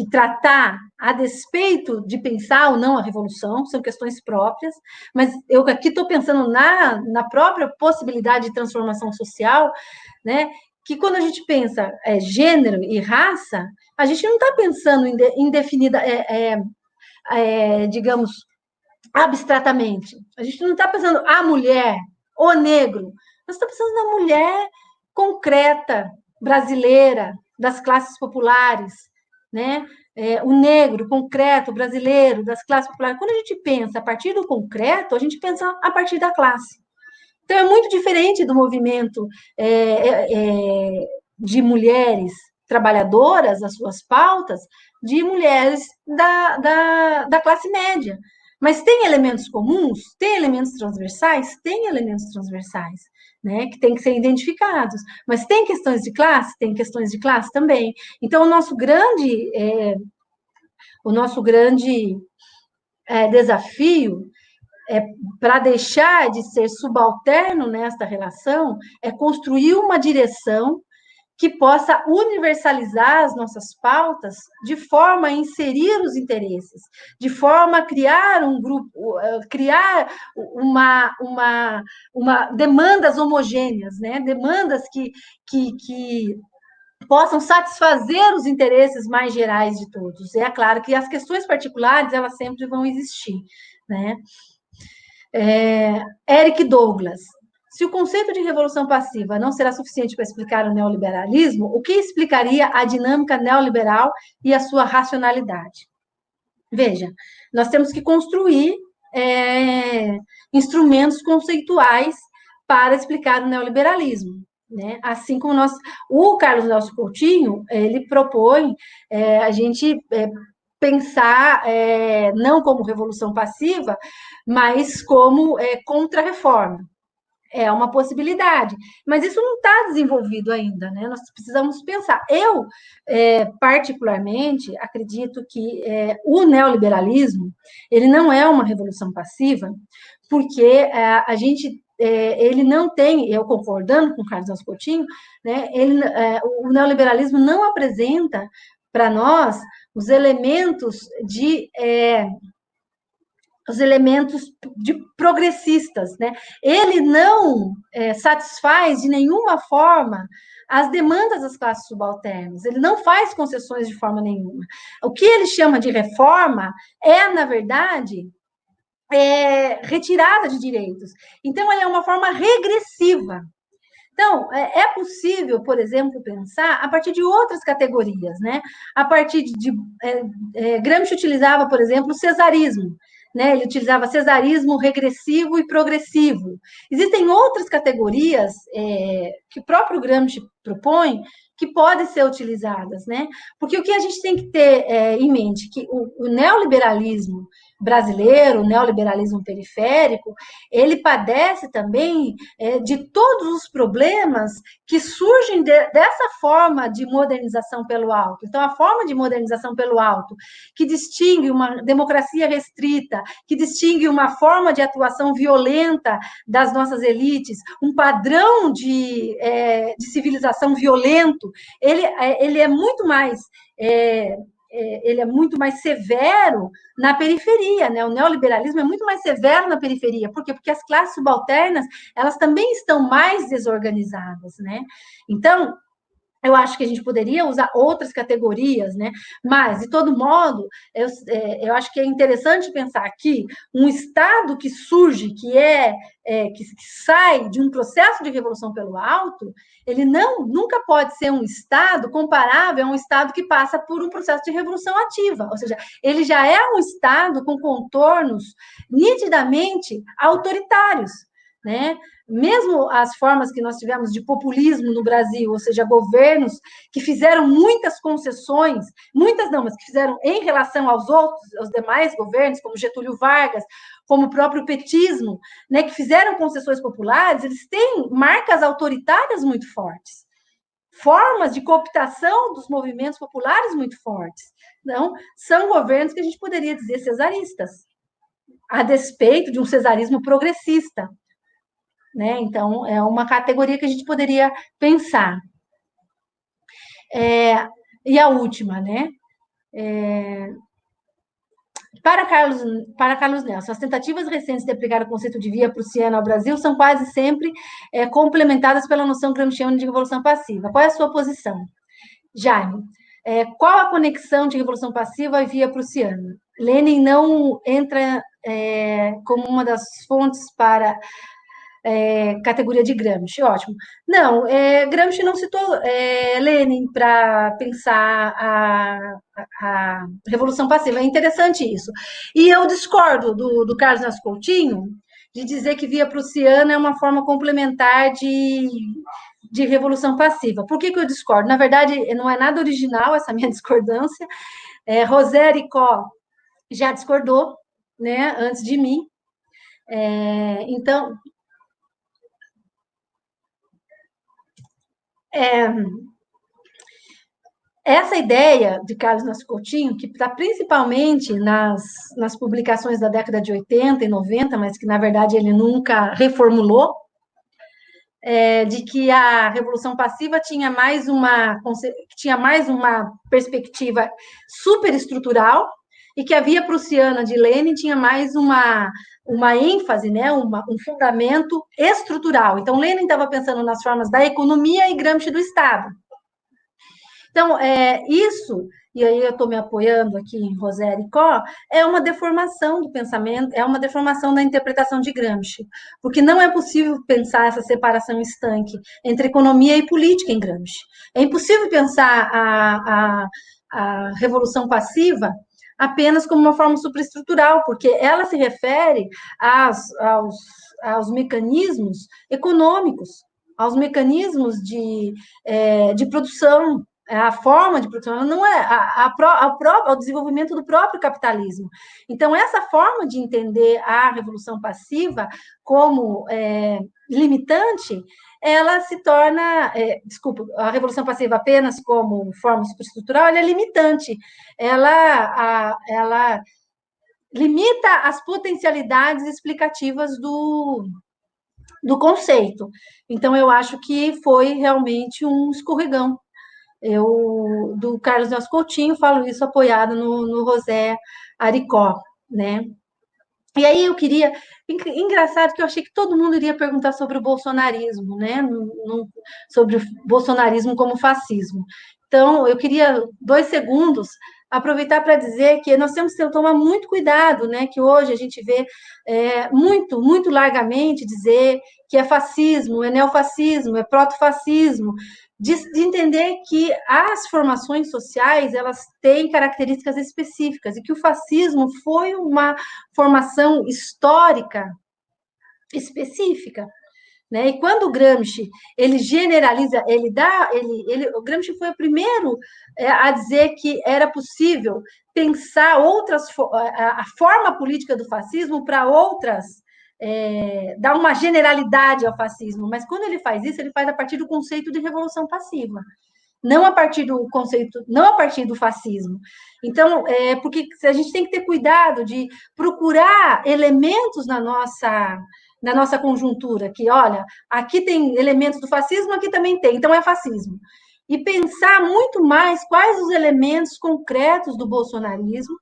tratar a despeito de pensar ou não a revolução, são questões próprias, mas eu aqui estou pensando na própria possibilidade de transformação social, né? Que quando a gente pensa gênero e raça, a gente não está pensando em definida, digamos, abstratamente. A gente não está pensando a mulher, o negro. Nós estamos pensando na mulher concreta, brasileira, das classes populares, né? O negro concreto, brasileiro, das classes populares. Quando a gente pensa a partir do concreto, a gente pensa a partir da classe. Então, é muito diferente do movimento de mulheres trabalhadoras, as suas pautas, de mulheres da classe média. Mas tem elementos comuns? Tem elementos transversais? Tem elementos transversais, né, que têm que ser identificados. Mas tem questões de classe? Tem questões de classe também. Então, o nosso grande desafio para deixar de ser subalterno nesta relação é construir uma direção que possa universalizar as nossas pautas de forma a inserir os interesses, de forma a criar um grupo, criar uma demandas homogêneas, né? Demandas que possam satisfazer os interesses mais gerais de todos. É claro que as questões particulares, elas sempre vão existir, né? Eric Douglas. Se o conceito de revolução passiva não será suficiente para explicar o neoliberalismo, o que explicaria a dinâmica neoliberal e a sua racionalidade? Veja, nós temos que construir instrumentos conceituais para explicar o neoliberalismo. Né? Assim como o Carlos Nelson Coutinho, ele propõe a gente pensar não como revolução passiva, mas como contra-reforma. É uma possibilidade, mas isso não está desenvolvido ainda, né? Nós precisamos pensar. Eu, particularmente, acredito que o neoliberalismo ele não é uma revolução passiva, porque a gente ele não tem, eu concordando com o Carlos Nelson Coutinho, né? O neoliberalismo não apresenta para nós os elementos de progressistas, né? Ele não satisfaz de nenhuma forma as demandas das classes subalternas, ele não faz concessões de forma nenhuma. O que ele chama de reforma na verdade, retirada de direitos. Então, ele é uma forma regressiva. Então, é possível, por exemplo, pensar a partir de outras categorias, né? A partir Gramsci utilizava, por exemplo, o cesarismo, né? Ele utilizava cesarismo regressivo e progressivo. Existem outras categorias que o próprio Gramsci propõe que podem ser utilizadas, né? Porque o que a gente tem que ter em mente que o neoliberalismo brasileiro, o neoliberalismo periférico, ele padece também de todos os problemas que surgem dessa forma de modernização pelo alto. Então, a forma de modernização pelo alto, que distingue uma democracia restrita, que distingue uma forma de atuação violenta das nossas elites, um padrão de civilização violento, ele é muito mais ele é muito mais severo na periferia, né? O neoliberalismo é muito mais severo na periferia. Por quê? Porque as classes subalternas, elas também estão mais desorganizadas, né? Então, eu acho que a gente poderia usar outras categorias, né? Mas, de todo modo, eu acho que é interessante pensar aqui um Estado que surge, que sai de um processo de revolução pelo alto, ele nunca pode ser um Estado comparável a um Estado que passa por um processo de revolução ativa. Ou seja, ele já é um Estado com contornos nitidamente autoritários, né? Mesmo as formas que nós tivemos de populismo no Brasil, ou seja, governos que fizeram muitas concessões, muitas não, mas que fizeram em relação aos demais governos, como Getúlio Vargas, como o próprio petismo, né, que fizeram concessões populares, eles têm marcas autoritárias muito fortes, formas de cooptação dos movimentos populares muito fortes. Então, são governos que a gente poderia dizer cesaristas, a despeito de um cesarismo progressista. Né? Então, é uma categoria que a gente poderia pensar. E a última, né? Para Carlos Nelson, as tentativas recentes de aplicar o conceito de via prussiana ao Brasil são quase sempre complementadas pela noção gramsciana de revolução passiva. Qual é a sua posição? Jaime, qual a conexão de revolução passiva e via prussiana? Lenin não entra como uma das fontes para categoria de Gramsci, ótimo. Não, Gramsci não citou Lenin para pensar a Revolução Passiva. É interessante isso. E eu discordo do Carlos Nelson Coutinho de dizer que via prussiana é uma forma complementar de Revolução Passiva. Por que eu discordo? Na verdade, não é nada original essa minha discordância. Roséry Koh já discordou, né, antes de mim. Então, essa ideia de Carlos Nascimento Coutinho, que está principalmente nas publicações da década de 80 e 90, mas que, na verdade, ele nunca reformulou, de que a Revolução Passiva tinha mais uma perspectiva superestrutural e que a Via Prussiana de Lenin tinha mais uma ênfase, né, um fundamento estrutural. Então, Lenin estava pensando nas formas da economia e Gramsci do Estado. Então, isso, e aí eu estou me apoiando aqui em Rosério e Có, é uma deformação do pensamento, é uma deformação da interpretação de Gramsci, porque não é possível pensar essa separação estanque entre economia e política em Gramsci. É impossível pensar a revolução passiva apenas como uma forma superestrutural, porque ela se refere aos mecanismos econômicos, aos mecanismos de produção, a forma de produção, não é ao desenvolvimento do próprio capitalismo. Então, essa forma de entender a revolução passiva como limitante, ela se torna, a revolução passiva apenas como forma superestrutural, ela é limitante, ela limita as potencialidades explicativas do conceito. Então, eu acho que foi realmente um escorregão. Do Carlos Nelson Coutinho, falo isso apoiado no José Aricó, né? E aí eu queria, engraçado que eu achei que todo mundo iria perguntar sobre o bolsonarismo, né? Sobre o bolsonarismo como fascismo. Então, eu queria 2 segundos aproveitar para dizer que nós temos que tomar muito cuidado, né? Que hoje a gente vê muito largamente dizer que é fascismo, é neofascismo, é protofascismo, de entender que as formações sociais elas têm características específicas e que o fascismo foi uma formação histórica específica, né? E quando o Gramsci ele generaliza, o Gramsci foi o primeiro a dizer que era possível pensar a forma política do fascismo para outras, dar uma generalidade ao fascismo, mas quando ele faz isso, ele faz a partir do conceito de revolução passiva, não a partir do conceito, não a partir do fascismo. Então, porque a gente tem que ter cuidado de procurar elementos na nossa conjuntura, que, olha, aqui tem elementos do fascismo, aqui também tem, então é fascismo. E pensar muito mais quais os elementos concretos do bolsonarismo,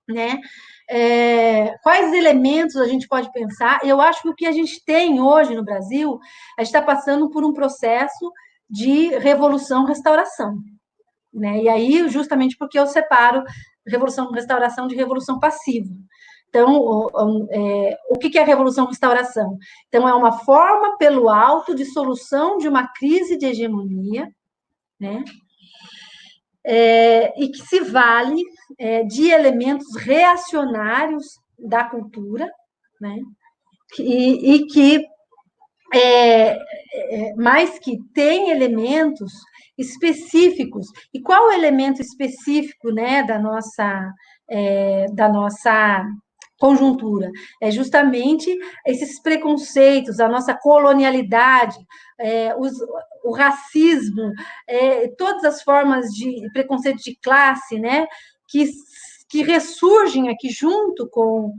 né? Quais elementos a gente pode pensar? Eu acho que o que a gente tem hoje no Brasil, a gente está passando por um processo de revolução-restauração, né? E aí, justamente porque eu separo revolução-restauração de revolução passiva. Então, o que é revolução-restauração? Então, é uma forma pelo alto de solução de uma crise de hegemonia, né? E que se vale de elementos reacionários da cultura, né? E que mas que tem elementos específicos. E qual o elemento específico, né, da nossa conjuntura? É justamente esses preconceitos, a nossa colonialidade, o racismo, todas as formas de preconceito de classe, né, que ressurgem aqui junto com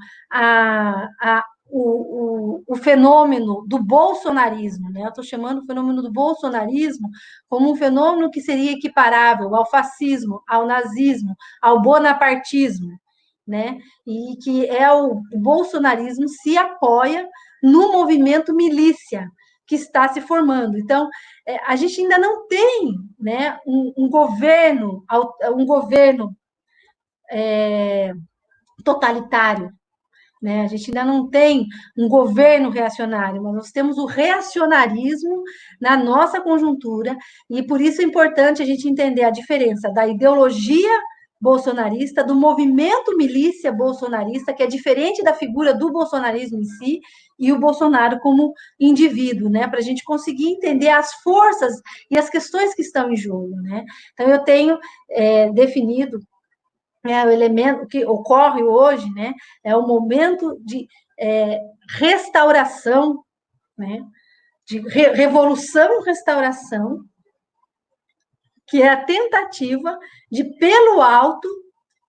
o fenômeno do bolsonarismo, né? Eu estou chamando o fenômeno do bolsonarismo como um fenômeno que seria equiparável ao fascismo, ao nazismo, ao bonapartismo, né? E que o bolsonarismo se apoia no movimento milícia que está se formando. Então, a gente ainda não tem, né, um governo totalitário, né? A gente ainda não tem um governo reacionário, mas nós temos o reacionarismo na nossa conjuntura, e por isso é importante a gente entender a diferença da ideologia bolsonarista, do movimento milícia bolsonarista, que é diferente da figura do bolsonarismo em si, e o Bolsonaro como indivíduo, né? Para a gente conseguir entender as forças e as questões que estão em jogo, né? Então, eu tenho definido o elemento que ocorre hoje, né, é o momento de restauração, né, de revolução-restauração, que é a tentativa de, pelo alto,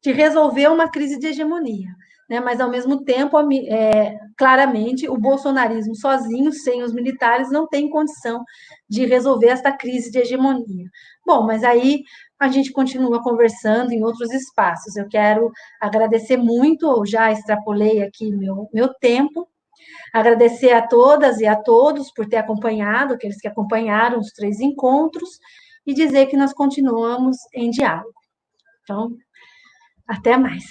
de resolver uma crise de hegemonia. Né? Mas, ao mesmo tempo, claramente, o bolsonarismo sozinho, sem os militares, não tem condição de resolver esta crise de hegemonia. Bom, mas aí a gente continua conversando em outros espaços. Eu quero agradecer muito, eu já extrapolei aqui meu tempo, agradecer a todas e a todos por ter acompanhado, aqueles que acompanharam os 3 encontros, e dizer que nós continuamos em diálogo. Então, até mais.